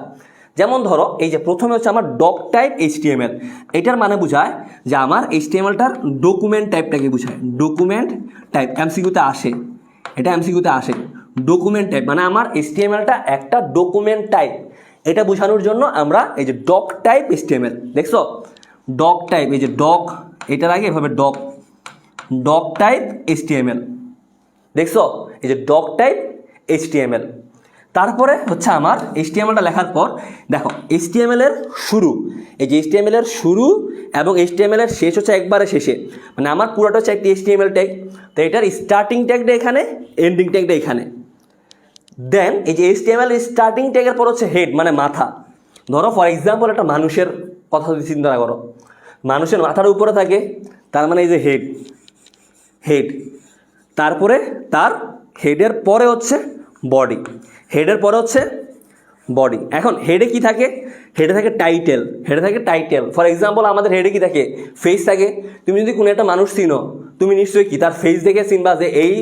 যেমন ধরো এই যে প্রথমে হচ্ছে আমার ডক টাইপ HTML, এটার মানে বোঝায় যে আমার HTMLটার ডকুমেন্ট টাইপটাকে বোঝায়। ডকুমেন্ট টাইপ এমসিকিউতে আসে, এটা এমসিকিউতে আসে। ডকুমেন্ট টাইপ মানে আমার HTMLটা একটা ডকুমেন্ট টাইপ, এটা বোঝানোর জন্য আমরা এই যে ডক টাইপ HTML, দেখছো ডক টাইপ, এই যে ডক, এটার আগে এভাবে ডক, ডক টাইপ HTML, দেখছো এই যে ডক টাইপ HTML। তারপরে হচ্ছে আমার HTMLটা লেখার পর দেখো HTML এর শুরু, এই যে HTML এর শুরু এবং HTML এর শেষ হচ্ছে একবারে শেষে, মানে আমার পুরোটা হচ্ছে একটি HTML ট্যাগ। তো এটার স্টার্টিং ট্যাগটা এখানে, এন্ডিং ট্যাগটা এখানে। দেন এই যে HTML স্টার্টিং ট্যাগের পর হচ্ছে হেড, মানে মাথা। ধরো ফর এক্সাম্পল একটা মানুষের কথা যদি চিন্তা করো, মানুষের মাথার উপরে থাকে, তার মানে এই যে হেড, হেড। তারপরে তার হেডের পরে হচ্ছে বডি, হেডের পরে হচ্ছে বডি। এখন হেডে কি থাকে? হেডে থাকে টাইটেল, হেডে থাকে টাইটেল। ফর এক্সাম্পল আমাদের হেডে কি থাকে? ফেস থাকে। তুমি যদি কোনো একটা মানুষ চিনো, তুমি নিশ্চয়ই কি তার ফেস দেখে চিনবা যে এই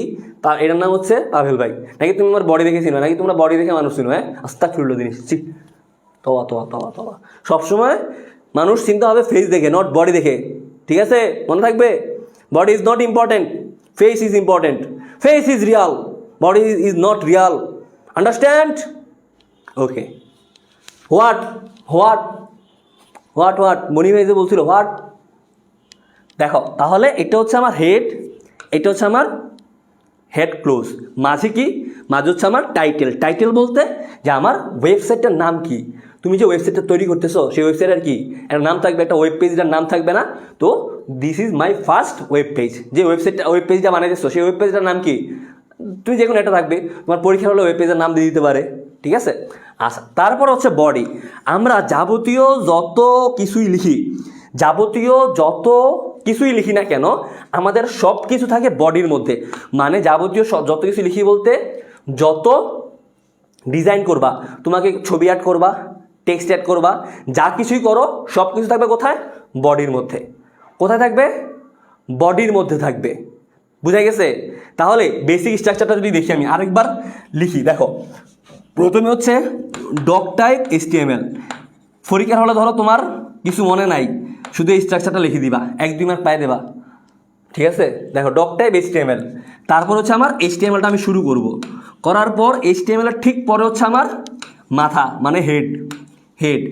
এটার নাম হচ্ছে পাভেল ভাই, নাকি তুমি আমার বডি দেখে চিনো, নাকি তোমরা বডি দেখে মানুষ চিনো? হ্যাঁ, আস্তাগফিরুল্লাহ জিনিস, তওবা তওবা তওবা তওবা। সবসময় মানুষ চিনতে হবে ফেস দেখে, নট বডি দেখে, ঠিক আছে? মনে থাকবে, body is not important, face is important. Face is real, body is not real, understand? Okay. What what what what Moni ভাই যে বলছিল হোয়াট। দেখো তাহলে এটা হচ্ছে আমার হেড, এটা হচ্ছে আমার হেড ক্লোজ। মাঝে কি? মাঝে হচ্ছে আমার টাইটেল। টাইটেল বলতে যে আমার ওয়েবসাইটটার নাম কি, তুমি যে ওয়েবসাইটটা তৈরি করতেছো সেই ওয়েবসাইটের কি একটা নাম থাকবে, একটা ওয়েব পেজটার নাম থাকবে না? তো this is my first web page. যে ওয়েব পেজটা বানাইতেছো সেই ওয়েব পেজটার নাম কি? তুমি যে কোনো একটা থাকবে, তোমার পরীক্ষা হলে ওয়েব পেজের নাম দিয়ে দিতে পারে, ঠিক আছে? আচ্ছা, তারপর হচ্ছে বডি। আমরা যাবতীয় যত কিছুই লিখি, যাবতীয় যত কিছুই লিখি না কেন, আমাদের সব কিছু থাকে বডির মধ্যে। মানে যাবতীয় যত কিছু লিখি বলতে, যত ডিজাইন করবা, তোমাকে ছবি অ্যাড করবা, টেক্সট অ্যাড করবা, যা কিছুই করো সব কিছু থাকবে কোথায়? বডির মধ্যে। কোথায় থাকবে? বডির মধ্যে থাকবে। বুঝা গেছে? তাহলে বেসিক স্ট্রাকচারটা যদি দেখি, আমি আরেকবার লিখি, দেখো প্রথমে হচ্ছে ডক টাইপ HTML। পরীক্ষার হলে ধরো তোমার কিছু মনে নাই, শুধু এই স্ট্রাকচারটা লিখে দিবা, 1-2 মার্ক পাই দেবা, ঠিক আছে? দেখো ডক টাইপ HTML, তারপর হচ্ছে আমার HTMLটা আমি শুরু করব, করার পর HTML এর ঠিক পরে হচ্ছে আমার মাথা, মানে হেড। হেড,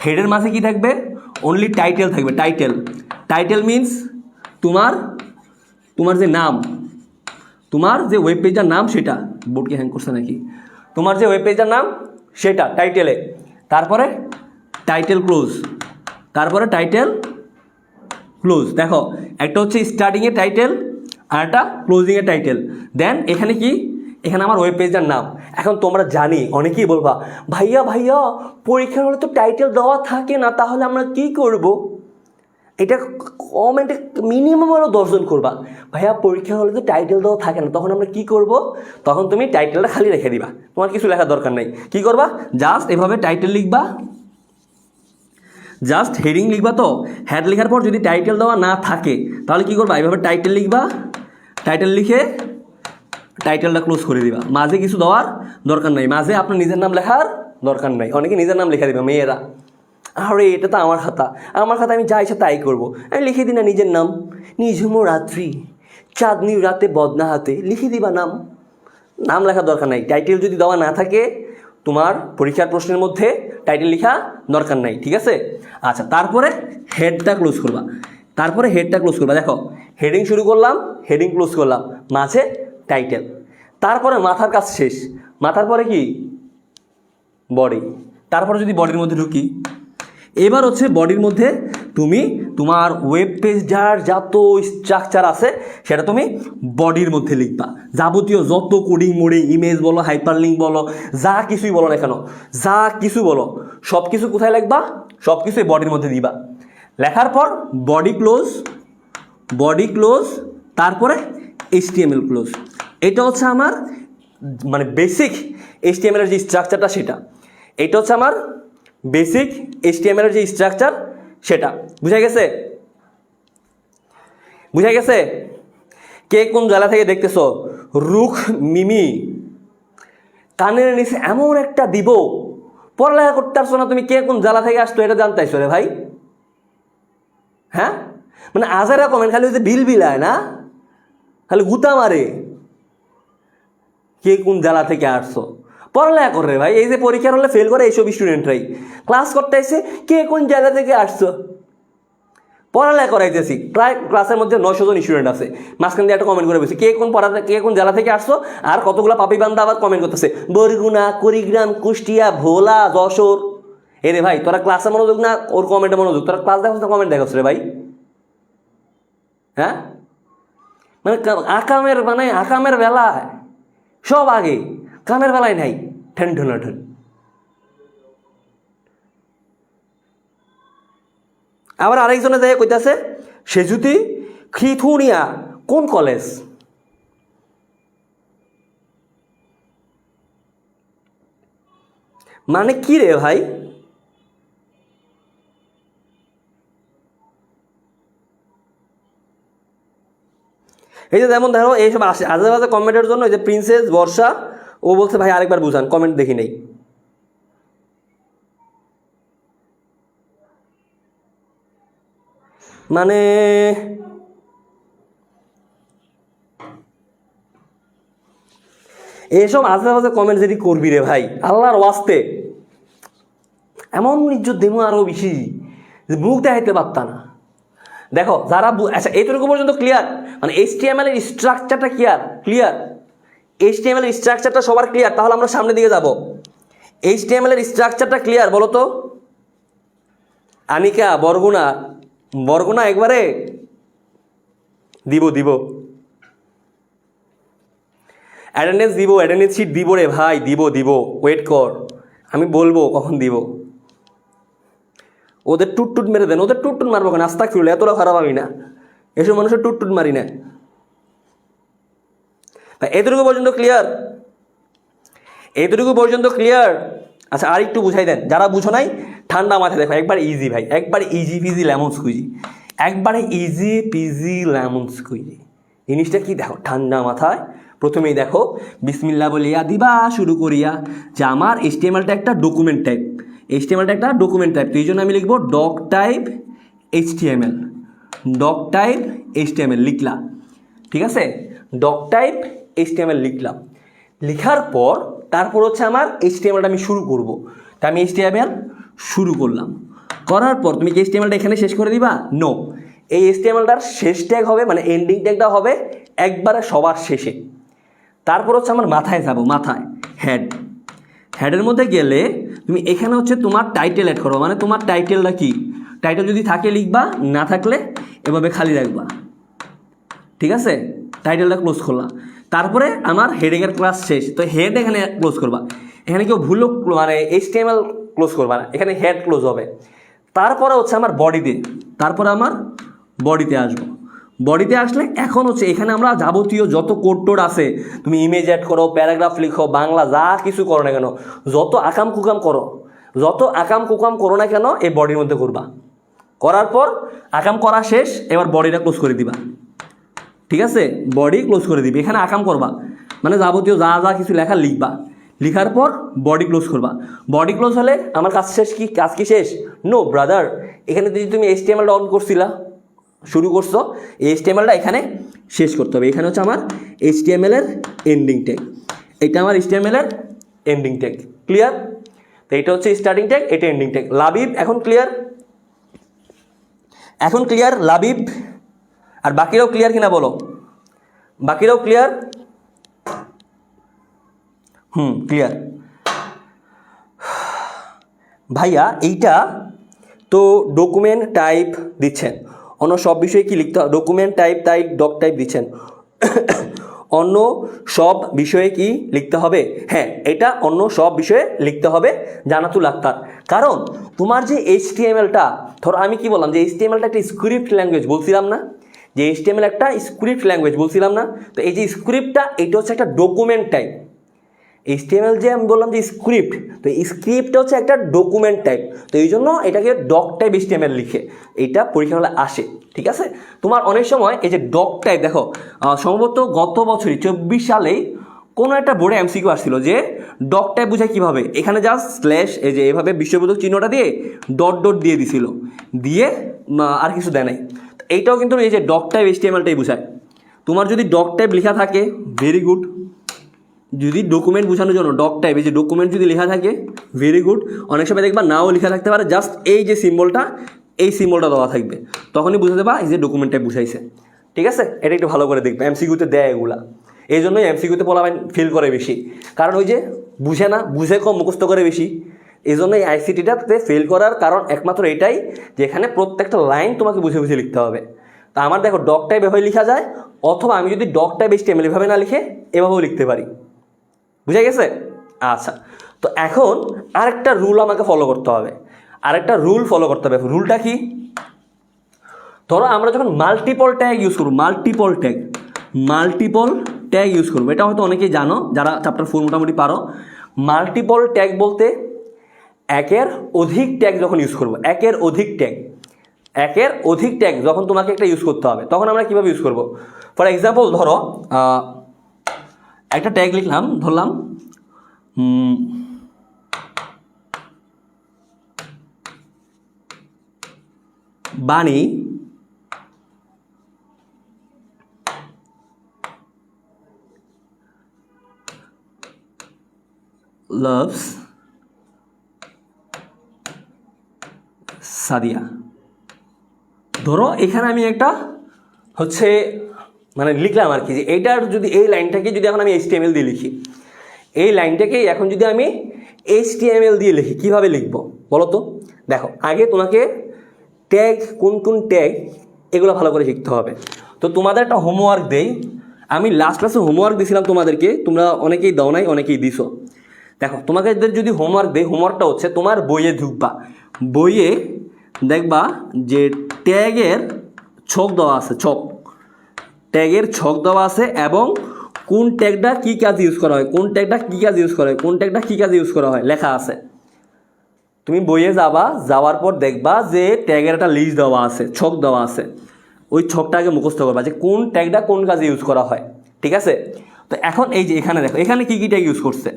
হেডের মাঝে কি থাকবে? অনলি টাইটেল থাকবে। টাইটেল, টাইটেল মিন্স তোমার তোমার যে নাম, তোমার যে ওয়েব পেজটার নাম সেটা। বোর্ডকে হ্যাং করছে নাকি? তোমার যে ওয়েব পেজটার নাম সেটা টাইটেলে, তারপরে টাইটেল ক্লোজ, তারপরে টাইটেল ক্লোজ। দেখো একটা হচ্ছে স্টার্টিংয়ে টাইটেল আর একটা ক্লোজিংয়ে টাইটেল। দেন এখানে কি? এখানে আমার ওয়েব পেজটার নাম। এখন তোমরা জানি অনেকেই বলবা, ভাইয়া ভাইয়া পরীক্ষার হলে তো টাইটেল দেওয়া থাকে না, তাহলে আমরা কি করব? এটা কমেন্টে মিনিমাম হলো 10 জন করবা, ভাইয়া পরীক্ষা হলে তো টাইটেল দেওয়া থাকে না, তখন আমরা কি করব? তখন তুমি টাইটেলটা খালি রেখে দিবা, তোমার কিছু লেখার দরকার নেই। কি করবা? জাস্ট এভাবে টাইটেল লিখবা, জাস্ট হেডিং লিখবা। তো হেড লেখার পর যদি টাইটেল দেওয়া না থাকে তাহলে কী করবা, এইভাবে টাইটেল লিখবা, টাইটেল লিখে টাইটেলটা ক্লোজ করে দিবা। মাঝে কিছু দেওয়ার দরকার নাই, মাঝে আপনার নিজের নাম লেখার দরকার নাই। অনেকে নিজের নাম লিখে দিবে মেয়েরা, আরে এটা তো আমার খাতা, আমার খাতা আমি যা ইচ্ছা তাই করবো, আমি লিখে দিই না নিজের নাম। নিঝুমো রাত্রি চাঁদনি রাতে বদনা হাতে লিখে দিবা নাম, নাম লেখার দরকার নাই। টাইটেল যদি দেওয়া না থাকে তোমার পরীক্ষার প্রশ্নের মধ্যে টাইটেল লেখা দরকার নাই, ঠিক আছে? আচ্ছা, তারপরে হেডটা ক্লোজ করবা, তারপরে হেডটা ক্লোজ করবা। দেখো হেডিং শুরু করলাম, হেডিং ক্লোজ করলাম, মাঝে টাইটেল, তারপরে মাথার কাজ শেষ। মাথার পরে কি বডি, তারপরে যদি বডির মধ্যে ঢুকি, এবার হচ্ছে বডির মধ্যে তুমি তোমার ওয়েব পেজটার যত স্ট্রাকচার আছে সেটা তুমি বডির মধ্যে লিখবা। যাবতীয় যত কোডিং মোডিং, ইমেজ বলো, হাইপার লিঙ্ক বলো, যা কিছুই বলো না কেন, যা কিছু বলো, সব কিছু কোথায় লিখবা? সব কিছুই বডির মধ্যে দিবা। লেখার পর বডি ক্লোজ, বডি ক্লোজ, তারপরে HTML ক্লোজ। এটা হচ্ছে আমার মানে বেসিক HTML এর যে স্ট্রাকচারটা সেটা, এটা হচ্ছে আমার বেসিক HTML এর যে স্ট্রাকচার সেটা। বুঝা গেছে? বুঝা গেছে? কে কোন জেলা থেকে দেখতেছো? রুখ মিমি কানের নিচে এমন একটা দিব, পড়ালেখা করতে পারছো না তুমি, কে কোন জেলা থেকে আসতো এটা জানতেছো রে ভাই? হ্যাঁ, মানে আজারা কমেন্ট খালি হচ্ছে বিল বিলায় না, খালি গুতা মারে। কে কোন জেলা থেকে আসছো? পড়ালেখা করে রে ভাই। এই যে পরীক্ষার হলে ফেল করে এইসব স্টুডেন্টরাই ক্লাস করতে এসে কে কোন জেলা থেকে আসছো, পড়ালেখা করাইতেছি। প্রায় ক্লাসের মধ্যে 900 জন স্টুডেন্ট আছে, মাঝখান দিয়ে একটা কমেন্ট করে বলছে কে কোন জেলা থেকে আসছো, আর কতগুলো পাপি বান্দা আবার কমেন্ট করতেছে বরগুনা, কুড়িগ্রাম, কুষ্টিয়া, ভোলা, যশোর। এ রে ভাই, তোরা ক্লাসে মনোযোগ না ওর কমেন্টে মনোযোগ, তোরা ক্লাস দেখাচ্ছ কমেন্ট দেখাচ্ছ রে ভাই। হ্যাঁ, মানে আকামের বেলায় সব আগে, কামের বেলায় নাই ঠেন ঠেনা ঠেন। আবার আরেকজনে যায় কইতাছে সেজুতি খিথুনিয়া কোন কলেজ? মানে কি রে ভাই? এই যে যেমন ধরো এইসব আসে আজে বাজে কমেন্টের জন্য, এই যে প্রিন্সেস বর্ষা ও বলছে ভাই আরেকবার বুঝান, কমেন্ট দেখি নেই। মানে এইসব আজে বাজে কমেন্ট যদি করবি রে ভাই, আল্লাহর ওয়াস্তে এমন ইজ্জত দেবো আরও বেশি যে মুখ দেখাইতে পারতা না। দেখো যারা আচ্ছা এইটুকু পর্যন্ত ক্লিয়ার, মানে HTML এর স্ট্রাকচারটা ক্লিয়ার, HTML এর স্ট্রাকচারটা সবার ক্লিয়ার? তাহলে আমরা সামনের দিকে যাব। HTML এর স্ট্রাকচারটা ক্লিয়ার বলো তো? আনিকা বরগুনা একবারে দিব অ্যাটেন্ডেন্স দিব, অ্যাটেন্ডেন্স শিট দিব রে ভাই, দিব ওয়েট কর, আমি বলবো কখন দিব। ওদের টুট মেরে দেন, ওদের টুট মারবো কেন? আস্তা ফিরলে এতটা খারাপ আমি না, এসব মানুষের টুট মারি না। এতটুকু পর্যন্ত ক্লিয়ার? এতটুকু পর্যন্ত ক্লিয়ার? আচ্ছা আর একটু বুঝাই দেন, যারা বুঝো নাই ঠান্ডা মাথায় দেখো, একবার ইজি ভাই, একবারে ইজি পিজি লেমন স্কুইজি, একবারে ইজি পিজি লেমন স্কুইজি। জিনিসটা কি দেখো ঠান্ডা মাথায়। প্রথমেই দেখো বিসমিল্লাহ বলিয়া দিবা শুরু করিয়া, যে আমার HTML-টা একটা ডকুমেন্ট টাইপ, HTML-টা একটা ডকুমেন্ট টাইপ, তো এই জন্য আমি লিখবো ডক টাইপ HTML লিখলাম, ঠিক আছে? ডক টাইপ HTML লিখলাম, লেখার পর তারপর হচ্ছে আমার HTML-টা আমি শুরু করব। তা আমি HTML শুরু করলাম, করার পর তুমি কি HTML-টা এখানে শেষ করে দিবা? নো, এই HTML-টার শেষ ট্যাগ হবে, মানে এন্ডিং ট্যাগটা হবে একবারে সবার শেষে। তারপর হচ্ছে আমার মাথায় যাব, মাথায় হেডের মধ্যে গেলে তুমি এখানে হচ্ছে তোমার টাইটেল অ্যাড করো, মানে তোমার টাইটেলটা কি, টাইটেল যদি থাকে লিখবা, না থাকলে এভাবে খালি রাখবা, ঠিক আছে? টাইটেলটা ক্লোজ করলাম, তারপরে আমার হেডিংয়ের ক্লাস শেষ, তো হেড এখানে ক্লোজ করবা। এখানে কেউ ভুলও মানে HTML ক্লোজ করবা না, এখানে হেড ক্লোজ হবে। তারপরে হচ্ছে আমার বডিতে আসবো। বডিতে আসলে এখন হচ্ছে এখানে আমরা যাবতীয় যত কোড টোড আছে, তুমি ইমেজ অ্যাড করো, প্যারাগ্রাফ লিখো, বাংলা যা কিছু করো না কেন, যত আকাম কুকাম করো, যত আকাম কুকাম করো না কেন এই বডির মধ্যে করবা, করার পর আকাম করা শেষ, এবার বডিটা ক্লোজ করে দিবা। ঠিক আছে, বডি ক্লোজ করে দিবি, এখানে আকাম করবা মানে যাবতীয় যা যা কিছু লেখা লিখবা, লিখার পর বডি ক্লোজ করবা। বডি ক্লোজ হলে আমার কাজ শেষ। কি কাজ কি শেষ? নো ব্রাদার, এখানে যদি তুমি HTML অন করছিলা, শুরু করছো, এই HTML এখানে শেষ করতে হবে। এখানে হচ্ছে আমার HTML এর এন্ডিং ট্যাগ, এটা আমার HTML এর এন্ডিং ট্যাগ। ক্লিয়ার? তো এটা হচ্ছে স্টার্টিং ট্যাগ, এটা এন্ডিং ট্যাগ। লাবিব এখন ক্লিয়ার? এখন ক্লিয়ার লাবিব? আর বাকিরাও ক্লিয়ার কিনা বলো, বাকিরাও ক্লিয়ার? ক্লিয়ার। ভাইয়া এইটা তো ডকুমেন্ট টাইপ দিচ্ছেন, অন্য সব বিষয়ে কি লিখতে হবে? ডকুমেন্ট টাইপ ডক টাইপ দিচ্ছেন, অন্য সব বিষয়ে কি লিখতে হবে? হ্যাঁ, এটা অন্য সব বিষয়ে লিখতে হবে জানাতুল আক্তার। কারণ তোমার যে HTML-টা, ধরো আমি কি বললাম যে HTML-টা একটা স্ক্রিপ্ট ল্যাঙ্গুয়েজ বলছিলাম না, যে HTML একটা স্ক্রিপ্ট ল্যাঙ্গুয়েজ বলছিলাম না? তো এই যে স্ক্রিপ্টটা, এটা হচ্ছে একটা ডকুমেন্ট টাইপ। HTML যে আমি বললাম যে স্ক্রিপ্ট, তো স্ক্রিপ্টটা হচ্ছে একটা ডকুমেন্ট টাইপ, তো এই জন্য এটাকে ডক টাইপ HTML লিখে এইটা পরীক্ষা হলে আসে। ঠিক আছে, তোমার অনেক সময় এই যে ডক টাইপ, দেখো সম্ভবত গত বছরই 24 সালেই কোনো একটা বোর্ডে MCQ আসছিল যে ডক টাইপ বোঝায় কীভাবে। এখানে জাস্ট স্ল্যাশ এই যে এভাবে বিশ্ববোধক চিহ্নটা দিয়ে ডট ডট দিয়ে দিছিল, দিয়ে আর কিছু দেয় নাই। এইটাও কিন্তু এই যে ডক টাইপ HTML-টাই বোঝায়। তোমার যদি ডক টাইপ লেখা থাকে ভেরি গুড, যদি ডকুমেন্ট বোঝানোর জন্য ডক টাইপ এই যে ডকুমেন্ট যদি লেখা থাকে ভেরি গুড। অনেক সময় দেখবা নাও লেখা থাকতে পারে, জাস্ট এই যে সিম্বলটা, এই সিম্বলটা দেওয়া থাকবে, তখনই বুঝে দেবা এই যে ডকুমেন্ট টাইপ বুঝাইছে। ঠিক আছে, এটা একটু ভালো করে দেখবে, MCQ-তে দেয় এগুলা। এই জন্যই MCQ-তে পোলাপাইন ফিল করে বেশি, কারণ ওই যে বুঝে না, বুঝে কম, মুখস্থ করে বেশি। এই জন্য এই ICT-টাতে ফেল করার কারণ একমাত্র এটাই, যে এখানে প্রত্যেকটা লাইন তোমাকে বুঝে বুঝে লিখতে হবে। তা আমার দেখো ডক টাইপ এভাবে লেখা যায়, অথবা আমি যদি ডক টাইপ HTML এভাবে না লিখে এভাবেও লিখতে পারি। বুঝে গেছে? আচ্ছা, তো এখন আরেকটা রুল আমাকে ফলো করতে হবে, আরেকটা রুল ফলো করতে হবে। রুলটা কি? ধরো আমরা যখন মাল্টিপল ট্যাগ ইউজ করবো, মাল্টিপল ট্যাগ ইউজ করবো, এটা হয়তো অনেকেই জানো যারা চ্যাপ্টার 4 মোটামুটি পারো। মাল্টিপল ট্যাগ বলতে একের অধিক ট্যাগ যখন ইউজ করবো, একের অধিক ট্যাগ যখন তোমাকে একটা ইউজ করতে হবে, তখন আমরা কীভাবে ইউজ করবো? ফর এক্সাম্পল ধরো একটা ট্যাগ লিখলাম, ধরলাম বাণী loves সাদিয়া। ধরো এখানে আমি একটা হচ্ছে মানে লিখলাম আর কি, যে এইটার যদি এই লাইনটাকে যদি এখন আমি HTML দিয়ে লিখি, এই লাইনটাকে এখন যদি আমি HTML দিয়ে লিখি, কীভাবে লিখবো বলো তো? দেখো আগে তোমাকে ট্যাগ, কোন কোন ট্যাগ, এগুলো ভালো করে শিখতে হবে। তো তোমাদের একটা হোমওয়ার্ক দেই, আমি লাস্ট ক্লাসে হোমওয়ার্ক দিয়েছিলাম তোমাদেরকে, তোমরা অনেকেই দাও নাই, অনেকেই দিছো। দেখো তোমাকে যদি হোমওয়ার্ক দেই, হোমওয়ার্কটা হচ্ছে তোমার বইয়ে ঢুকবা, বইয়ে দেখবা যে ট্যাগের ছক দেওয়া আছে, ট্যাগের ছক দেওয়া আছে, এবং কোন ট্যাগটা কী কাজ ইউজ করা হয়, কোন ট্যাগটা কী কাজ ইউজ করা হয়, কোন ট্যাগটা কী কাজ ইউজ করা হয় লেখা আছে। তুমি বইয়ে যাবা, যাওয়ার পর দেখবা যে ট্যাগের একটা লিস্ট দেওয়া আছে, ছক দেওয়া আছে, ওই ছকটাকে মুখস্থ করবা যে কোন ট্যাগটা কোন কাজে ইউজ করা হয়। ঠিক আছে, তো এখন এই যে এখানে দেখো, এখানে কী কী ট্যাগ ইউজ করছে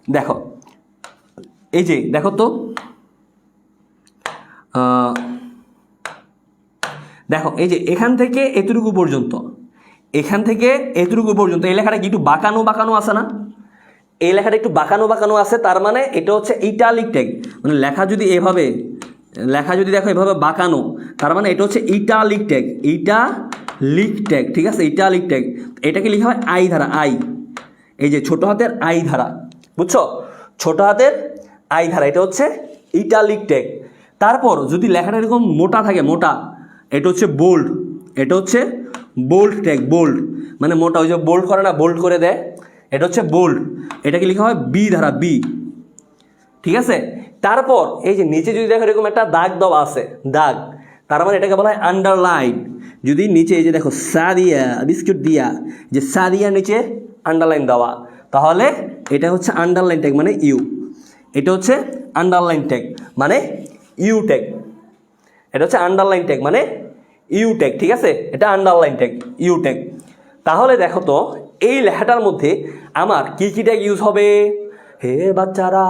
দেখো, এই যে দেখো তো, দেখো এই যে এখান থেকে এতটুকু পর্যন্ত, এখান থেকে এতটুকু পর্যন্ত এই লেখাটা কি একটু বাঁকানো বাঁকানো আছে না? এই লেখাটা একটু বাঁকানো বাঁকানো আছে, তার মানে এটা হচ্ছে ইটালিক ট্যাগ। মানে লেখা যদি এভাবে, লেখা যদি দেখো এভাবে বাঁকানো, তার মানে এটা হচ্ছে ইটালিক ট্যাগ, ইটালিক ট্যাগ। ঠিক আছে, ইটালিক ট্যাগ, এটাকে লেখা হয় আই ধারা, আই, এই যে ছোট হাতের আই ধারা, বুঝছো? ছোট হাতের আই ধারা, এটা হচ্ছে ইটালিক ট্যাগ। তারপর যদি লেখাটা এরকম মোটা থাকে, মোটা, এটা হচ্ছে বোল্ড, এটা হচ্ছে বোল্ড ট্যাগ, বোল্ড মানে মোটা, ওই যে বোল্ড করে না, বোল্ড করে দেয়, এটা হচ্ছে বোল্ড, এটাকে লেখা হয় বি ধারা, বি। ঠিক আছে, তারপর এই যে নিচে যদি দেখো এরকম একটা দাগ দেওয়া আছে, দাগ, তার মানে এটাকে বলা হয় আন্ডারলাইন। যদি নিচে এই যে দেখো সাদিয়া বিস্কুট দিয়া, যে সাদিয়া নিচে আন্ডারলাইন দেওয়া, তাহলে এটা হচ্ছে আন্ডারলাইন ট্যাগ, মানে ইউ, এটা হচ্ছে আন্ডারলাইন ট্যাগ মানে ইউ ট্যাগ। এটা হচ্ছে আন্ডারলাইন ট্যাগ মানে ইউ ট্যাগ, ঠিক আছে? এটা আন্ডারলাইন ট্যাগ, ইউ ট্যাগ। তাহলে দেখো তো এই লেখাটার মধ্যে আমার কি কি ট্যাগ ইউজ হবে? হে বাচ্চারা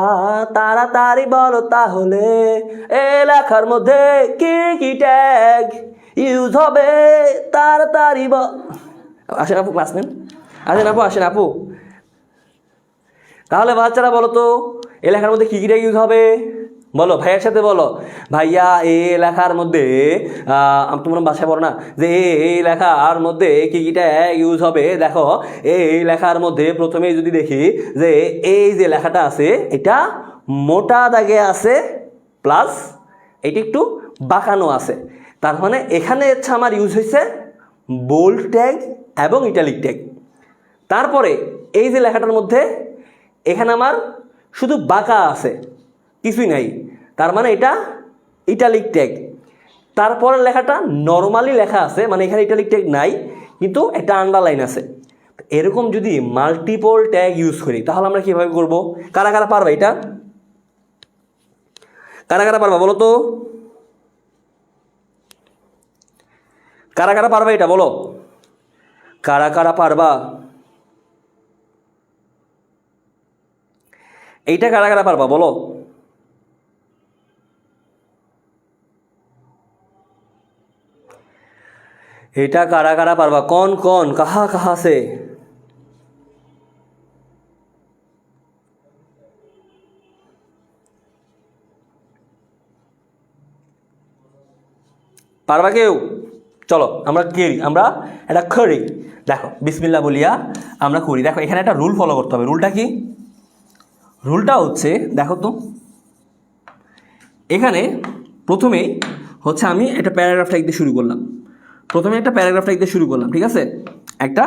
তাড়াতাড়ি বলো তাহলে এই লেখার মধ্যে কি কি ট্যাগ ইউজ হবে, তাড়াতাড়ি আসেন আপু, ক্লাস নেন, আসেন আপু, আসেন আপু। তাহলে বাচ্চারা বলো তো এই লেখার মধ্যে কী কী ট্যাগ ইউজ হবে? বলো, ভাইয়ের সাথে বলো, ভাইয়া এই লেখার মধ্যে তোমরা বাসায় বলো না যে এই লেখার মধ্যে কী কী ট্যাগ ইউজ হবে। দেখো এই লেখার মধ্যে প্রথমেই যদি দেখি যে এই যে লেখাটা আছে এটা মোটা দাগে আছে প্লাস এটা একটু বাঁকানো আছে, তার মানে এখানে হচ্ছে আমার ইউজ হয়েছে বোল্ড ট্যাগ এবং ইটালিক ট্যাগ। তারপরে এই যে লেখাটার মধ্যে এখানে আমার শুধু বাঁকা আছে, কিছুই নাই, তার মানে এটা ইটালিক ট্যাগ। তারপরের লেখাটা নর্মালি লেখা আছে, মানে এখানে ইটালিক ট্যাগ নাই কিন্তু এটা আন্ডারলাইন আছে। এরকম যদি মাল্টিপল ট্যাগ ইউজ করি তাহলে আমরা কীভাবে করব? কারা কারা পারবা এটা? কারা কারা পারবা বলো তো? কারা কারা পারবা এটা বলো? কারা কারা পারবা এইটা? কারা কারা পারবা বলো? এটা কারা কারা পারবা? कौन कौन कहाँ कहाँ से? পারবা কেউ? চলো আমরা করি, আমরা এটা করি। দেখো বিসমিল্লাহ বলিয়া আমরা করি। দেখো এখানে একটা রুল ফলো করতে হবে। রুলটা কি? রুলটা হচ্ছে দেখো তো, এখানে প্রথমেই হচ্ছে আমি একটা প্যারাগ্রাফ ট্যাগ দিয়ে শুরু করলাম। প্রথমে একটা প্যারাগ্রাফ ট্যাগ দিয়ে শুরু করলাম, ঠিক আছে? একটা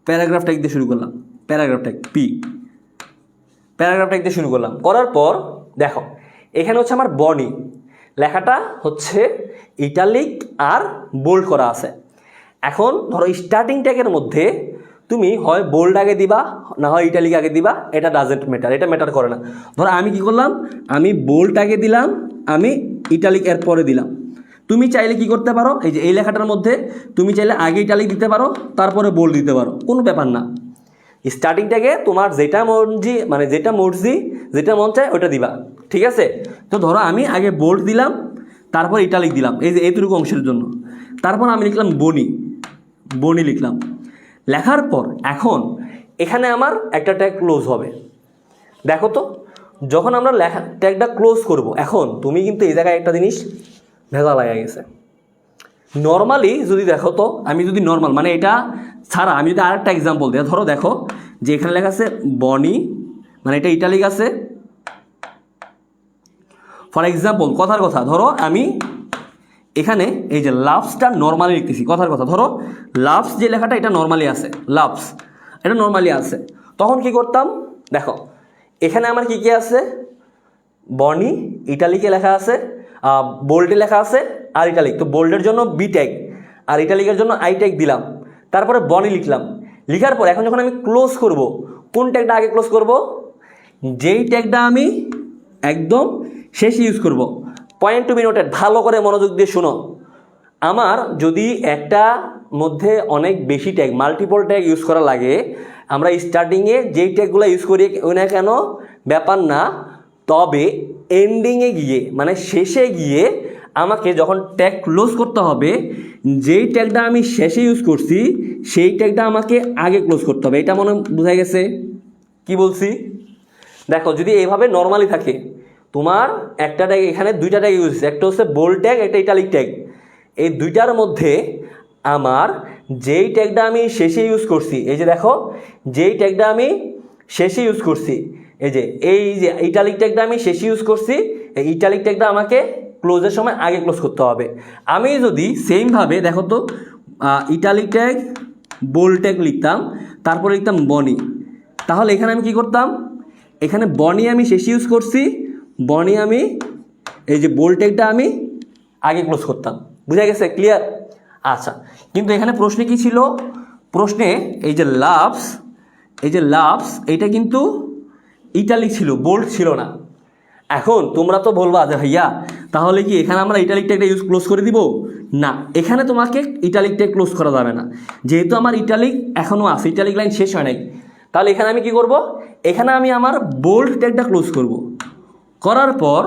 প্যারাগ্রাফ ট্যাগ দিয়ে শুরু করলাম, paragraph tag P, paragraph tag দিয়ে শুরু করলাম। করার পর দেখো এখানে হচ্ছে আমার বডি, লেখাটা হচ্ছে ইটালিক আর বোল্ড করা আছে। এখন ধরো স্টার্টিং ট্যাগের মধ্যে তুমি হয় বোল্ড আগে দিবা না হয় ইটালিক আগে দিবা, এটা ডাজেন্ট ম্যাটার, এটা ম্যাটার করে না। ধরো আমি কি করলাম, আমি বোল্ড আগে দিলাম, আমি ইটালিক এর পরে দিলাম। তুমি চাইলে কি করতে পারো, এই যে এই লেখাটার মধ্যে তুমি চাইলে আগে ইটালিক দিতে পারো তারপরে বোল্ড দিতে পারো, কোনো ব্যাপার না। স্টার্টিং ট্যাগে তোমার যেটা মর্জি, মানে যেটা মর্জি, যেটা মন চায় ওটা দিবা, ঠিক আছে? তো ধরো আমি আগে বোল্ড দিলাম তারপর ইটালিক দিলাম এই যে এইটুকু অংশের জন্য, তারপর আমি লিখলাম বনি, বনি লিখলাম। লেখার পর এখন এখানে আমার একটা ট্যাগ ক্লোজ হবে। দেখো তো যখন আমরা লেখা ট্যাগটা ক্লোজ করব, এখন তুমি কিন্তু এই জায়গায় একটা জিনিস ভেজা লাগা গেছে। নর্মালি যদি দেখো তো, আমি যদি নর্মাল মানে এটা ছাড়া আমি যদি আরেকটা এক্সাম্পল দিই, ধরো দেখো যে এখানে লেখা আছে বনি, মানে এটা ইটালিক আছে। ফর এক্সাম্পল কথার কথা, ধরো আমি এখানে এই যে লাভসটা নর্মালি লিখতেছি, কথার কথা, ধরো লাভস যে লেখাটা এটা নর্মালি আছে, লাভস এটা নর্মালি আছে। তখন কি করতাম, দেখো এখানে আমার কি কি আছে, বনি ইটালিকে লেখা আছে, বোল্ডে লেখা আছে আর ইটালিক। তো বোল্ডের জন্য বি ট্যাগ আর ইটালিকের জন্য আই ট্যাগ দিলাম, তারপরে বনি লিখলাম। লিখার পর এখন যখন আমি ক্লোজ করব, কোন ট্যাগটা আগে ক্লোজ করব? যেই ট্যাগটা আমি একদম শেষে ইউজ করব। পয়েন্ট টু বি নোটেড, ভালো করে মনোযোগ দিয়ে শুনো। আমার যদি একটা মধ্যে অনেক বেশি ট্যাগ, মাল্টিপল ট্যাগ ইউজ করা লাগে, আমরা স্টার্টিংয়ে যেই ট্যাগগুলো ইউজ করি না কেন ব্যাপার না, তবে এন্ডিংয়ে গিয়ে মানে শেষে গিয়ে আমাকে যখন ট্যাগ ক্লোজ করতে হবে, যেই ট্যাগটা আমি শেষে ইউজ করছি সেই ট্যাগটা আমাকে আগে ক্লোজ করতে হবে। এটা মনে বোঝা গেছে কি বলছি? দেখো যদি এইভাবে নর্মালি থাকে, তোমার একটা ট্যাগ এখানে দুইটা ট্যাগ ইউজ হচ্ছে, একটা হচ্ছে বোল্ড ট্যাগ, একটা ইটালিক ট্যাগ। এই দুইটার মধ্যে আমার যেই ট্যাগটা আমি শেষে ইউজ করছি, এই যে দেখো যেই ট্যাগটা আমি শেষে ইউজ করছি, এই যে ইটালিক ট্যাগটা আমি শেষে ইউজ করছি, এই ইটালিক ট্যাগটা আমাকে ক্লোজের সময় আগে ক্লোজ করতে হবে। আমি যদি সেমভাবে দেখো তো ইটালিক ট্যাগ বোল্ড ট্যাগ লিখতাম, তারপরে লিখতাম বনি, তাহলে এখানে আমি কি করতাম, এখানে বনি আমি শেষে ইউজ করছি, বনি আমি এই যে বোল্ড ট্যাগটা আমি আগে ক্লোজ করতাম। বুঝা গেছে? ক্লিয়ার? আচ্ছা, কিন্তু এখানে প্রশ্নে কি ছিল? প্রশ্নে এই যে লাভস, এই যে লাভস এটা কিন্তু ইটালিক ছিল, বোল্ড ছিল না। এখন তোমরা তো বলবা যে ভাইয়া তাহলে কি এখানে আমরা ইটালিক ট্যাগটা ইউজ ক্লোজ করে দিব? না, এখানে তোমাকে ইটালিক ট্যাগ ক্লোজ করা যাবে না, যেহেতু আমার ইটালিক এখনও আছে, ইটালিক লাইন শেষ হয় নাই। তাহলে এখানে আমি কি করব, এখানে আমি আমার বোল্ড ট্যাগটা ক্লোজ করব। করার পর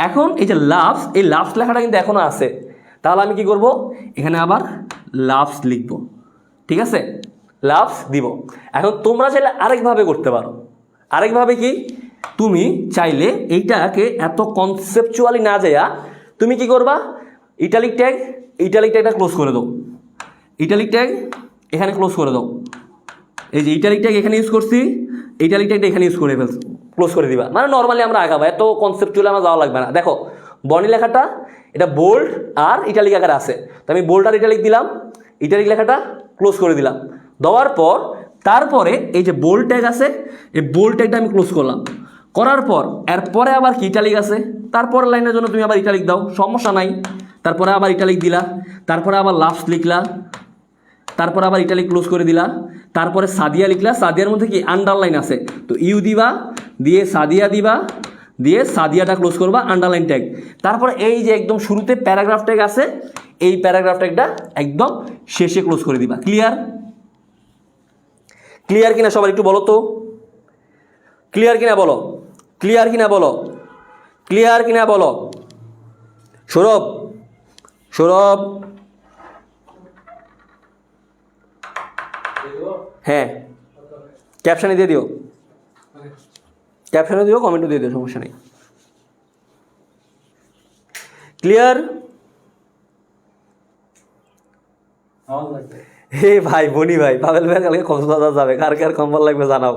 এখন এই যে লাভস, এই লাভস লেখাটা কিন্তু এখনও আছে, তাহলে আমি কি করব, এখানে আবার লাভস লিখব। ঠিক আছে, লাভস দিব। এখন তোমরা চাইলে আরেকভাবে করতে পারো। আরেকভাবে কি, তুমি চাইলে এইটাকে এত কনসেপচুয়ালি না যাইয়া তুমি কি করবা, ইটালিক ট্যাগটা ক্লোজ করে দাও। ইটালিক ট্যাগ এখানে ক্লোজ করে দাও। এই যে ইটালিক ট্যাগ এখানে ইউজ করছি, ইটালিক ট্যাগটা এখানে ইউজ করে ফেলছি, ক্লোজ করে দিবা। মানে নর্মালি আমরা আগাবো, এত কনসেপচুয়ালি আমার যাওয়া লাগবে না। দেখো বনি লেখাটা এটা বোল্ড আর ইটালিক আকারে আছে, তো আমি বোল্ড আর ইটালিক দিলাম, ইটালিক লেখাটা ক্লোজ করে দিলাম। দেওয়ার পর তারপরে এই যে বোল্ড ট্যাগ আছে, এই বোল্ড ট্যাগটা আমি ক্লোজ করলাম। করার পর এরপরে আবার কি ইটালিক আছে, তারপর লাইনের জন্য তুমি আবার ইটালিক দাও, সমস্যা নাই। তারপরে আবার ইটালিক দিলা, তারপরে আবার লাভস লিখলা, তারপরে আবার ইটালিক ক্লোজ করে দিলা, তারপরে সাদিয়া লিখলা। সাদিয়ার মধ্যে কি আন্ডারলাইন আছে, তো ইউ দিবা, দিয়ে সাদিয়া দিবা, দিয়ে সাদিয়াটা ক্লোজ করবা, আন্ডারলাইন ট্যাগ। তারপরে এই যে একদম শুরুতে প্যারাগ্রাফ ট্যাগ আছে, এই প্যারাগ্রাফ ট্যাগটা একদম শেষে ক্লোজ করে দিবা। ক্লিয়ার? ক্লিয়ার কিনা সবাই একটু বলো তো, ক্লিয়ার কিনা বলো, ক্লিয়ার কিনা বলো, ক্লিয়ার কিনা বলো। সৌরভ, সৌরভ, হ্যাঁ ক্যাপশনে দিয়ে দিও, ক্যাপশনে দিও, কমেন্টও দিয়ে দিও, সমস্যা নেই। ক্লিয়ার? হে ভাই, বনি ভাই, পাবেল ভাই কালকে কক্সবাজার যাবে, কার কার কম্বল লাগবে জানাও,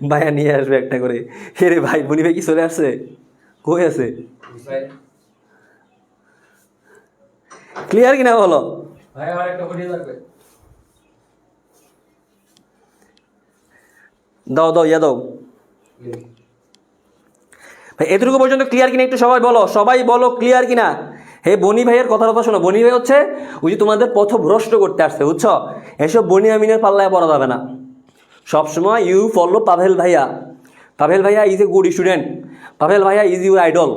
ভাইয়া নিয়ে আসবে একটা করে। হে রে ভাই, বনি ভাই কি চলে আসছে? কই আছে? ক্লিয়ার কিনা বলো? দাও দাও, ইয়া দাও ভাই। এতটুকু পর্যন্ত ক্লিয়ার কিনা একটু সবাই বলো, সবাই বলো ক্লিয়ার কিনা। হে বনি ভাইয়ের কথা শোনো, বনি ভাই হচ্ছে ওই যে তোমাদের পথভ্রষ্ট করতে আসছে, বুঝছো? এসব বনি আমিনের পাল্লায় পড়া যাবে না। সবসময় ইউ ফলো পাভেল ভাইয়া। পাভেল ভাইয়া is a good student, Pavel ভাইয়া is your idol,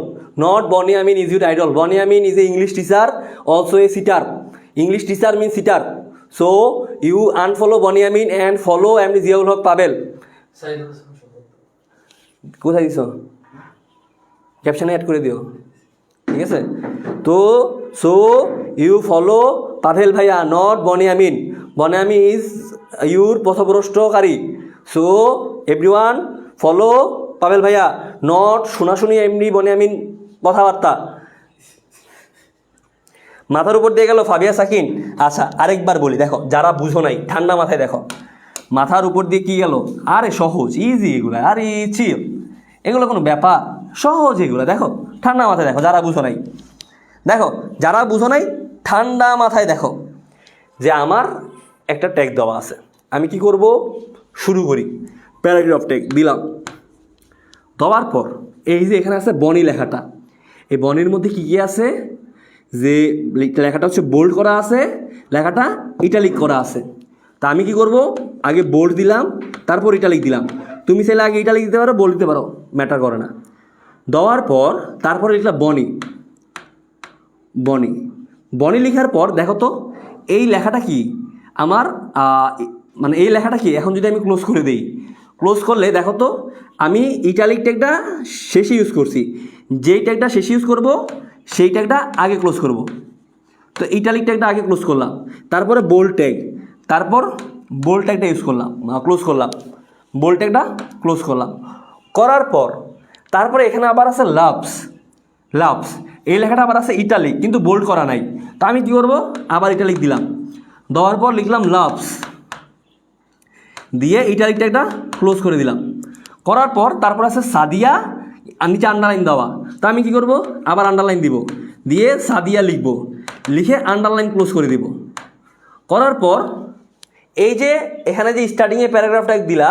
not Boni Amin is your idol. Boni Amin is a English teacher, also a sitter. English teacher mean sitter, so you unfollow Boni Amin and follow MD Ziaul Haq Pavel. কোথায় দিছ? ক্যাপশনে অ্যাড করে দিও, ঠিক আছে? তো সো ইউ ফলো পাভেল ভাইয়া, not Boni Amin. Boni Amin is your পথভ্রষ্টকারী, সো এভরিওয়ান ফলো পাভেল ভাইয়া, নট শোনাশুনি এমনি বনি আমিন কথাবার্তা। মাথার উপর দিয়ে গেল ফাবিয়া সাকিন। আচ্ছা আরেকবার বলি, দেখো যারা বুঝো নাই ঠান্ডা মাথায় দেখো, মাথার উপর দিয়ে কি গেল? আরে সহজ, ইজি এগুলো, আরে চিল, এগুলো কোনো ব্যাপার, সহজ এগুলো। দেখো ঠান্ডা মাথায় দেখো, যারা বুঝো নাই দেখো, যারা বুঝো নাই ঠান্ডা মাথায় দেখো যে আমার একটা ট্যাগ দেওয়া আছে, আমি কি করব, শুরু করি। প্যারাগ্রাফ ট্যাগ দিলাম, দেওয়ার পর এই যে এখানে আছে বনি লেখাটা, এই বনির মধ্যে কি কি আছে, যে লেখাটা হচ্ছে বোল্ড করা আছে, লেখাটা ইটালিক করা আছে। তা আমি কি করব, আগে বোল্ড দিলাম, তারপর ইটালিক দিলাম। তুমি চাইলে আগে ইটালিক দিতে পারো, বোল্ড দিতে পারো, ম্যাটার করে না। দেওয়ার পর তারপরে লিখলাম বনি। বনি বনি লেখার পর দেখো তো এই লেখাটা কি আমার, মানে এই লেখাটা কি এখন যদি আমি ক্লোজ করে দিই, ক্লোজ করলে দেখো তো আমি ইটালিক ট্যাগটা শেষে ইউজ করছি, যেই ট্যাগটা শেষে ইউজ করব সেই ট্যাগটা আগে ক্লোজ করব। তো ইটালিক ট্যাগটা আগে ক্লোজ করলাম, তারপরে বোল্ড ট্যাগ, তারপর বোল্ড ট্যাগটা ইউজ করলাম, ক্লোজ করলাম, বোল্ড ট্যাগটা ক্লোজ করলাম। করার পর তারপরে এখানে আবার আছে লাভস। লাভস এই লেখাটা আবার আছে ইটালিক, কিন্তু বোল্ড করা নাই। তা আমি কী করবো, আবার ইটালিক দিলাম, দেওয়ার পর লিখলাম লাভস, দিয়ে ইটালিক ট্যাগটা ক্লোজ করে দিলাম। করার পর তারপর আছে সাদিয়া, আর নিচে আন্ডারলাইন দেওয়া। তা আমি কী করবো, আবার আন্ডারলাইন দিব, দিয়ে সাদিয়া লিখবো, লিখে আন্ডারলাইন ক্লোজ করে দিব। করার পর এই যে এখানে যে স্টার্টিংয়ে প্যারাগ্রাফ ট্যাগ দিলা,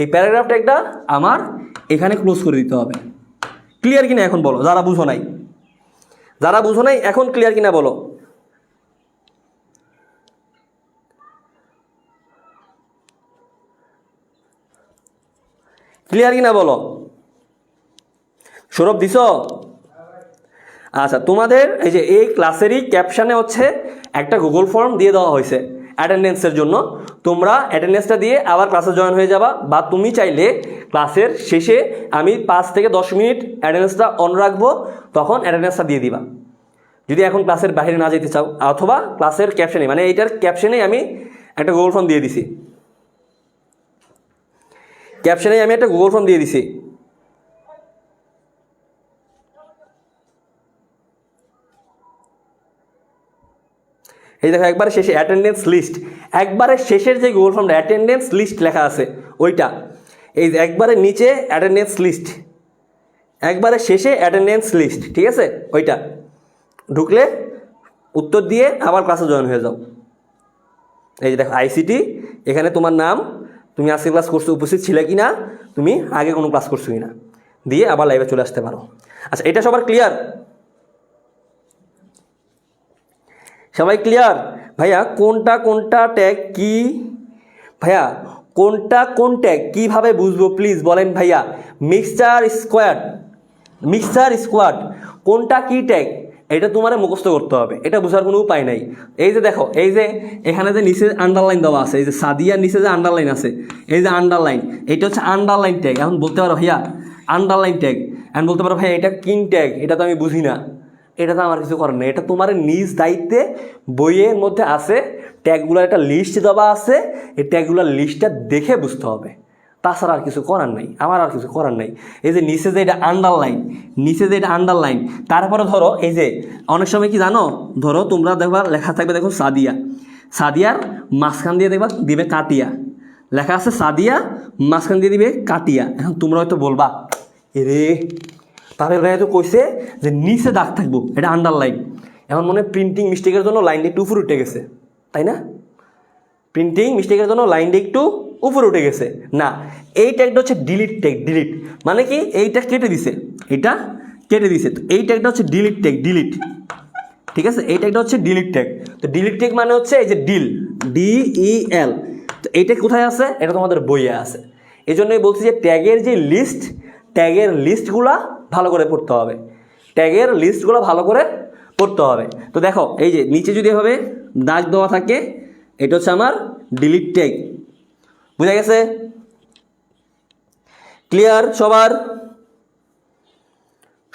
এই প্যারাগ্রাফ ট্যাগটা আমার এখানে ক্লোজ করে দিতে হবে। ক্লিয়ার কিনা এখন বলো, যারা বুঝো নাই, যারা বুঝো নাই এখন ক্লিয়ার কিনা বলো। ক্লিয়ার কিনা বলো, সৌরভ দিছ? আচ্ছা, তোমাদের এই যে এই ক্লাসেরই ক্যাপশনে হচ্ছে একটা গুগল ফর্ম দিয়ে দেওয়া হয়েছে অ্যাটেন্ডেন্সের জন্য। তোমরা অ্যাটেন্ডেন্সটা দিয়ে আবার ক্লাসে জয়েন হয়ে যাবা, বা তুমি চাইলে ক্লাসের শেষে আমি 5 থেকে 10 মিনিট অ্যাটেন্ডেন্সটা অন রাখবো, তখন অ্যাটেন্ডেন্সটা দিয়ে দিবা যদি এখন ক্লাসের বাইরে না যেতে চাও, অথবা ক্লাসের ক্যাপশনে, মানে এইটার ক্যাপশনেই আমি একটা গুগল ফর্ম দিয়ে দিছি, ক্যাপশনেই আমি একটা গুগল ফর্ম দিয়ে দিছি। এই দেখো একবারে শেষে অ্যাটেন্ডেন্স লিস্ট, একবারে শেষের যে গুগল ফর্মটা অ্যাটেন্ডেন্স লিস্ট লেখা আছে ওইটা, এই একবারে নিচে অ্যাটেন্ডেন্স লিস্ট, একবারে শেষে অ্যাটেন্ডেন্স লিস্ট, ঠিক আছে? ওইটা ঢুকলে উত্তর দিয়ে আবার ক্লাসে জয়েন হয়ে যাও। এই যে দেখো আইসিটি, এখানে তোমার নাম, তুমি আজকে ক্লাস করছো, উপস্থিত ছিলে কি না, তুমি আগে কোনো ক্লাস করছো কি না, দিয়ে আবার লাইভে চলে আসতে পারো। আচ্ছা, এটা সবার ক্লিয়ার? সবাই ক্লিয়ার? ভাইয়া কোনটা কোনটা ট্যাগ কি, ভাইয়া কোনটা কোন ট্যাগ কীভাবে বুঝবো প্লিজ বলেন ভাইয়া। মিক্সচার স্কোয়াড কোনটা কি ট্যাগ, এটা তোমার মুখস্থ করতে হবে, এটা বোঝার কোনো উপায় নাই। এই যে দেখো, এই যে এখানে যে নিচে আন্ডারলাইন দেওয়া আছে, এই যে সাদিয়ার নিচে যে আন্ডারলাইন আছে, এই যে আন্ডারলাইন, এটা হচ্ছে আন্ডারলাইন ট্যাগ। এখন বলতে পারো ভাইয়া আন্ডারলাইন ট্যাগ, এখন বলতে পারো ভাইয়া এটা কিং ট্যাগ, এটা তো আমি বুঝি না, এটা তো আমার কিছু করার নেই, এটা তোমার নিজ দায়িত্বে বইয়ের মধ্যে আছে, ট্যাগগুলোর একটা লিস্ট দেওয়া আছে, এই ট্যাগগুলোর লিস্টটা দেখে বুঝতে হবে, তাছাড়া আর কিছু করার নাই, আমার আর কিছু করার নাই। এই যে নিচে যে এটা আন্ডারলাইন, তারপরে ধরো এই যে অনেক সময় কি জানো, ধরো তোমরা দেখবা লেখা থাকবে, দেখো সাদিয়ার মাঝখান দিয়ে দেখবা দিবে কাটিয়া, লেখা আছে সাদিয়া, মাঝখান দিয়ে দিবে কাটিয়া। এখন তোমরা হয়তো বলবা এরে তাহলে ভাই তো কইছে যে নিচে দাগ থাকবো, এটা আন্ডারলাইন। এখন মনে হয় প্রিন্টিং মিস্টেকের জন্য লাইনটা একটু উপরে উঠে গেছে, তাই না? প্রিন্টিং মিস্টেকের জন্য লাইনটা একটু উপরে উঠে গেছে না, এই ট্যাগটা হচ্ছে ডিলিট ট্যাগ। ডিলিট মানে কি, এইটা কেটে দিছে, এটা কেটে দিছে, তো এই ট্যাগটা হচ্ছে ডিলিট ট্যাগ, ডিলিট, ঠিক আছে? এই ট্যাগটা হচ্ছে ডিলিট ট্যাগ। তো ডিলিট ট্যাগ মানে হচ্ছে এই যে DEL, তো এইটা কোথায় আছে, এটা তোমাদের বইয়ে আছে। এই জন্যই বলছি যে ট্যাগের যে লিস্ট, ট্যাগের লিস্টগুলা ভালো করে পড়তে হবে, ট্যাগের লিস্টগুলো ভালো করে পড়তে হবে। তো দেখো এই যে নিচে যদি এভাবে দাগ দেওয়া থাকে, এটা হচ্ছে আমার ডিলিট ট্যাগ, বুঝা গেছে? ক্লিয়ার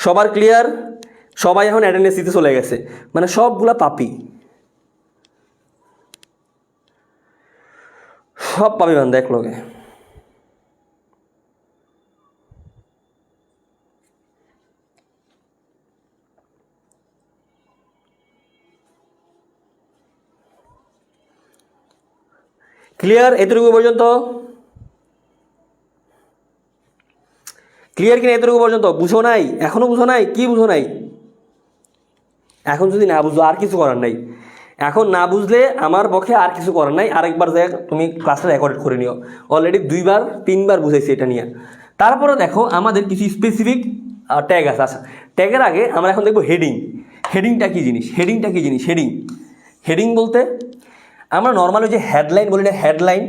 সবার ক্লিয়ার? সবাই এখন অ্যাটেন্ডেন্স দিতে চলে গেছে, মানে সবগুলা পাপি, সব পাবি বান্ধা এক লগে। ক্লিয়ার এতটুকু পর্যন্ত? ক্লিয়ার কিনা এতটুকু পর্যন্ত? বুঝো নাই? এখনো বুঝো নাই? কি বুঝো নাই? এখন যদি না বুঝো আর কিছু করার নাই, এখন না বুঝলে আমার পক্ষে আর কিছু করার নাই, আরেকবার যাই তুমি ক্লাসটা রেকর্ড করে নিও, অলরেডি 2-3বার বুঝাইছি এটা নিয়ে। তারপরে দেখো আমাদের কিছু স্পেসিফিক ট্যাগ আছে। আচ্ছা, ট্যাগের আগে আমরা এখন দেখবো হেডিংটা কী জিনিস। হেডিং বলতে আমরা নর্মালি যে হেডলাইন বলি না, হেডলাইন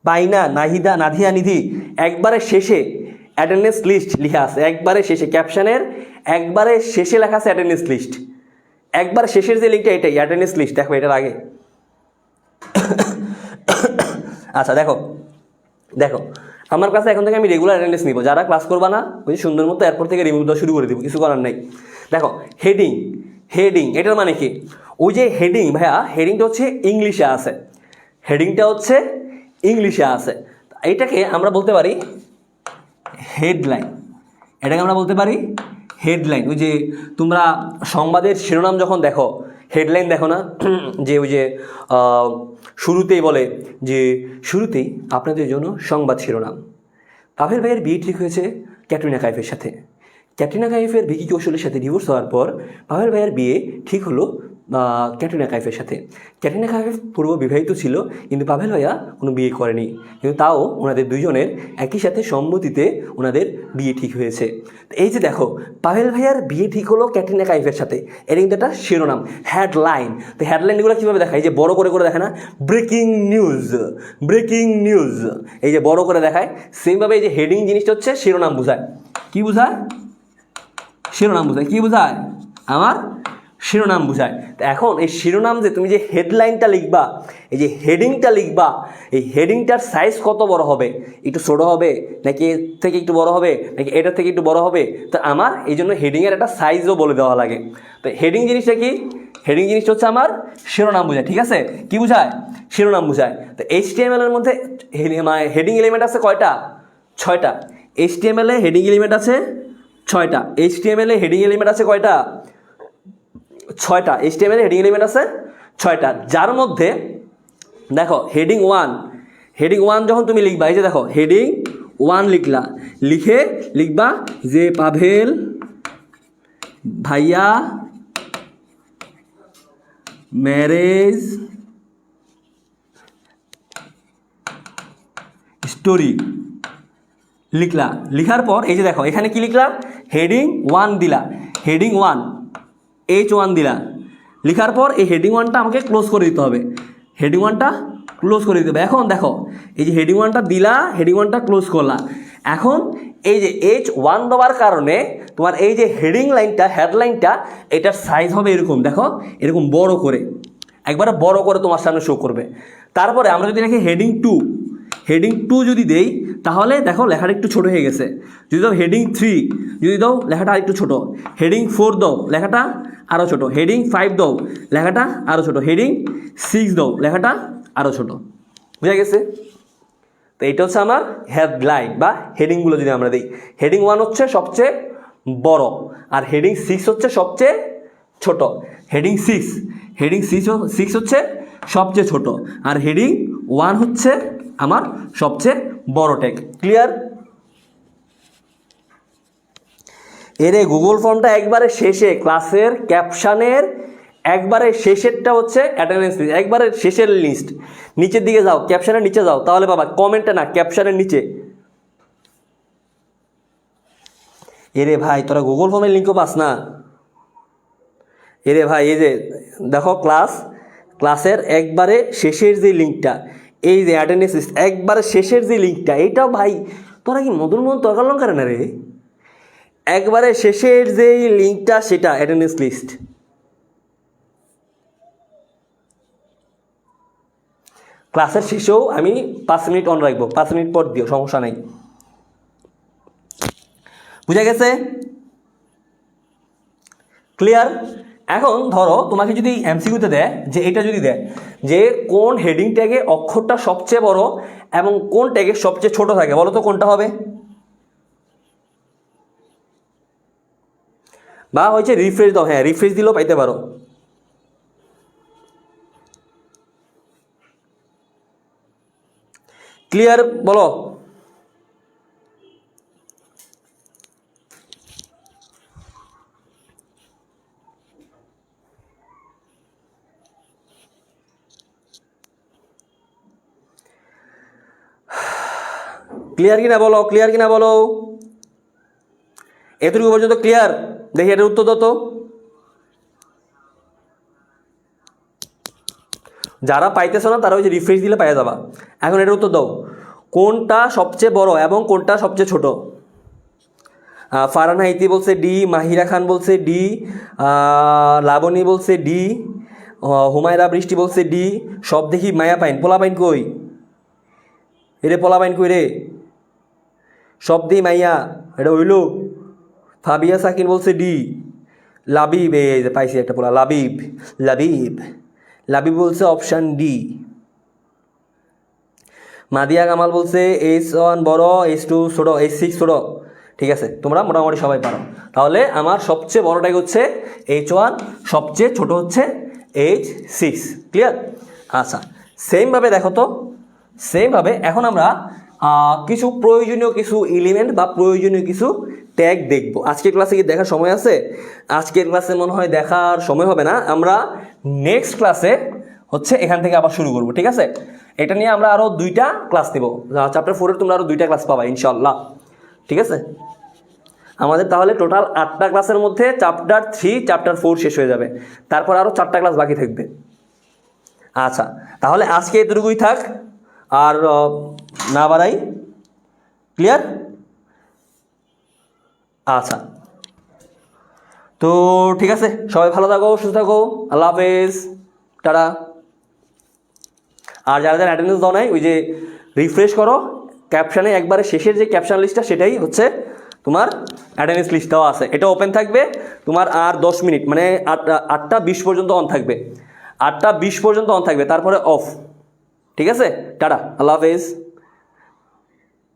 পাইনা, নাহিদা, নাধিয়া, নিধি, একবারে শেষে অ্যাটেন্ডেন্স লিস্ট লেখা আছে, একবারে শেষে ক্যাপশনের একবারে শেষে লেখা আছে অ্যাটেন্ডেন্স লিস্ট, একবার শেষের যে লিঙ্কটা এটাই অ্যাটেন্ডেন্স লিস্ট। দেখো এটার আগে আচ্ছা দেখো আমার কাছে এখন থেকে আমি রেগুলার অ্যাটেন্ডেন্স নিব, যারা ক্লাস করবা না ওই সুন্দর মতো এরপর থেকে রিমুভ দেওয়া শুরু করে দিব, কিছু করার নাই। দেখো হেডিং এটার মানে কি, ওই যে হেডিং ভাইয়া, হেডিংটা হচ্ছে ইংলিশে আছে, এইটাকে আমরা বলতে পারি হেডলাইন, এটাকে আমরা বলতে পারি হেডলাইন। ওই যে তোমরা সংবাদের শিরোনাম যখন দেখো, হেডলাইন দেখো না, যে ওই যে শুরুতেই বলে যে শুরুতেই আপনাদের জন্য সংবাদ শিরোনাম, পাভেল ভাইয়ের বিয়ে ঠিক হয়েছে ক্যাটরিনা কাইফের সাথে। ক্যাটরিনা কাইফের ভিকি কৌশলের সাথে ডিভোর্স হওয়ার পর পাভেল ভাইয়ের বিয়ে ঠিক হলো ক্যাটরিনা কাইফের সাথে। ক্যাটরিনা কাইফ পূর্ব বিবাহিত ছিল, কিন্তু পাভেল ভাইয়া কোনো বিয়ে করেনি, কিন্তু তাও ওনাদের দুইজনের একই সাথে সম্মতিতে ওনাদের বিয়ে ঠিক হয়েছে। তো এই যে দেখো, পাভেল ভাইয়ার বিয়ে ঠিক হলো ক্যাটরিনা কাইফের সাথে, এটা কিন্তু একটা শিরোনাম, হেডলাইন। তো হেডলাইনগুলো কীভাবে দেখায়? এই যে বড় করে দেখায় না, ব্রেকিং নিউজ, ব্রেকিং নিউজ, এই যে বড় করে দেখায়। সেমভাবে এই যে হেডিং জিনিসটা হচ্ছে শিরোনাম বোঝায়। কি বোঝায়? শিরোনাম বোঝায়। কি বোঝায়? আমার শিরোনাম বোঝায়। তো এখন এই শিরোনাম যে তুমি যে হেডলাইনটা লিখবা, এই যে হেডিংটা লিখবা, এই হেডিংটার সাইজ কত বড় হবে? একটু ছোটো হবে নাকি এর থেকে একটু বড় হবে নাকি এটার থেকে একটু বড় হবে? তো আমার এই জন্য হেডিংয়ের একটা সাইজও বলে দেওয়া লাগে। তো হেডিং জিনিসটা কি? হেডিং জিনিসটা হচ্ছে আমার শিরোনাম বোঝায়। ঠিক আছে? কি বোঝায়? শিরোনাম বোঝায়। তো HTML এর মধ্যে হেডিং এলিমেন্ট আছে কয়টা? 6টা। HTML এ হেডিং এলিমেন্ট আছে 6টা। HTML এ হেডিং এলিমেন্ট আছে কয়টা? 6টা। HTML এ হেডিং এলিমেন্ট আছে 6টা, যার মধ্যে দেখো হেডিং 1, হেডিং 1 যখন তুমি লিখবা, এই যে দেখো হেডিং 1 লিখলা, লিখবা যে পাভেল ভাইয়া ম্যারেজ স্টোরি লিখলা। লিখার পর এই যে দেখো এখানে কি লিখলা? হেডিং 1 দিলা, হেডিং 1 H1 দিলা। লিখার পর এই হেডিং 1টা আমাকে ক্লোজ করে দিতে হবে, হেডিং 1টা ক্লোজ করে দিতে হবে। এখন দেখো এই যে হেডিং 1টা দিলা, হেডিং 1টা ক্লোজ করলা। এখন এই যে H1 দেওয়ার কারণে তোমার এই যে হেডিং লাইনটা, হেডলাইনটা, এটার সাইজ হবে এরকম, দেখো এরকম বড় করে, একবারে বড় করে তোমার সামনে শো করবে। তারপরে আমরা যদি দেখি হেডিং 2, হেডিং 2 যদি দেই তাহলে দেখো লেখাটা একটু ছোট হয়ে গেছে। যদি দাও হেডিং 3, যদি দাও লেখাটা আরেকটু ছোট। হেডিং 4 দাও, লেখাটা আরও ছোট। হেডিং 5 দাও, লেখাটা আরও ছোট। হেডিং 6 দাও, লেখাটা আরও ছোট। বুঝা গেছে? তো এইটা হচ্ছে আমার হেডলাইন বা হেডিংগুলো যদি আমরা দিই। হেডিং 1 হচ্ছে সবচেয়ে বড়, আর হেডিং 6 হচ্ছে সবচেয়ে ছোট। হেডিং 6 হচ্ছে সবচেয়ে ছোট, আর হেডিং 1 হচ্ছে আমার সবচেয়ে বড় ট্যাগ। ক্লিয়ার? এর গুগল ফর্মটা একবারে শেষে, ক্লাসের ক্যাপশনের একবারে শেষেরটা হচ্ছে অ্যাটেন্ডেন্স লিস্ট, একবারে শেষের লিস্ট। নিচের দিকে যাও, ক্যাপশনের নিচে যাও, তাহলে বাবা কমেন্টে না, ক্যাপশনের নিচে। এরে ভাই তোরা গুগল ফর্মের লিঙ্কও পাস না? এরে ভাই এই যে দেখো ক্লাসের একবারে শেষের যে লিঙ্কটা, এই যে অ্যাটেন্ডেন্স লিস্ট একবারে শেষের যে লিঙ্কটা, এইটাও ভাই তোরা কি মদন তরকার লঙ্কার না রে? একবারে শেষের যেই লিঙ্কটা সেটা অ্যাটেন্ডেন্স লিস্ট। ক্লাসের শেষেও আমি 5 মিনিট অন রাখবো, 5 মিনিট পর দিও, সমস্যা নাই। বুঝা গেছে? ক্লিয়ার? এখন ধরো তোমাকে যদি MCQতে দেয় যে এটা যদি দেয় যে কোন হেডিং ট্যাগে অক্ষরটা সবচেয়ে বড় এবং কোন ট্যাগে সবচেয়ে ছোট থাকে, বলো তো কোনটা হবে? বা হচ্ছে রিফ্রেশ দাও, হ্যাঁ রিফ্রেশ দিলেও পাইতে পারো। ক্লিয়ার? বলো। ক্লিয়ার কিনা বলো, ক্লিয়ার কিনা বলো। এতটুকু পর্যন্ত ক্লিয়ার? দেখি এটার উত্তর দাও তো। যারা পাইতেছ না তারা ওই যে রিফ্রেশ দিলে পাইয়া যাবা। এখন এটার উত্তর দাও, কোনটা সবচেয়ে বড় এবং কোনটা সবচেয়ে ছোট? ফারহান হাইতি বলছে ডি, মাহিরা খান বলছে ডি, লাবণী বলছে ডি, হুমায়রা বৃষ্টি বলছে ডি। সব দেখি মায়া পাইন, পোলা পাইন কই? এরে পোলা পাইন কই রে? সব দিই মাইয়া, এটা হইল। ফাবিয়া সাকিন বলছে ডি। লাবিব, এই যে পাইছি একটা পোলা, লাবিব বলছে অপশান ডি। মাদিয়া কামাল বলছে H1 বড়, H2 ছোট, H6 ছোট। ঠিক আছে, তোমরা মোটামুটি সবাই পারো। তাহলে আমার সবচেয়ে বড় ট্যাগ হচ্ছে H1, সবচেয়ে ছোট হচ্ছে H6। ক্লিয়ার? আচ্ছা, সেমভাবে দেখো তো, সেমভাবে এখন আমরা কিছু প্রয়োজনীয় কিছু এলিমেন্ট বা প্রয়োজনীয় কিছু ট্যাগ দেখব। আজকের ক্লাসে কি দেখার সময় আছে? আজকের ক্লাসে মনে হয় দেখার সময় হবে না। আমরা নেক্সট ক্লাসে হচ্ছে এখান থেকে আবার শুরু করবো, ঠিক আছে? এটা নিয়ে আমরা আরও 2টা ক্লাস নেব, চ্যাপ্টার 4-এর তোমরা আরও 2টা ক্লাস পাবা ইনশাল্লাহ, ঠিক আছে? আমাদের তাহলে টোটাল 8টা ক্লাসের মধ্যে চ্যাপ্টার 3 চ্যাপ্টার 4 শেষ হয়ে যাবে, তারপর আরও 4টা ক্লাস বাকি থাকবে। আচ্ছা, তাহলে আজকে এতটুকুই থাক, আর না বাড়াই। ক্লিয়ার? আচ্ছা, তো ঠিক আছে, সবাই ভালো থাকো, সুস্থ থাকো, আল্লাহ হাফেজ, টাটা। আর যারা যারা অ্যাটেন্ডেন্স দাও নাই, ওই যে রিফ্রেশ করো, ক্যাপশানে একবারে শেষের যে ক্যাপশন লিস্টটা সেটাই হচ্ছে তোমার অ্যাটেন্ডেন্স লিস্ট দেওয়া আছে, এটা ওপেন থাকবে তোমার আর 10 মিনিট, মানে 8টা 20 পর্যন্ত অন থাকবে, 8টা 20 পর্যন্ত অন থাকবে, তারপরে অফ, ঠিক আছে? টাটা, আল্লাহ হাফেজ।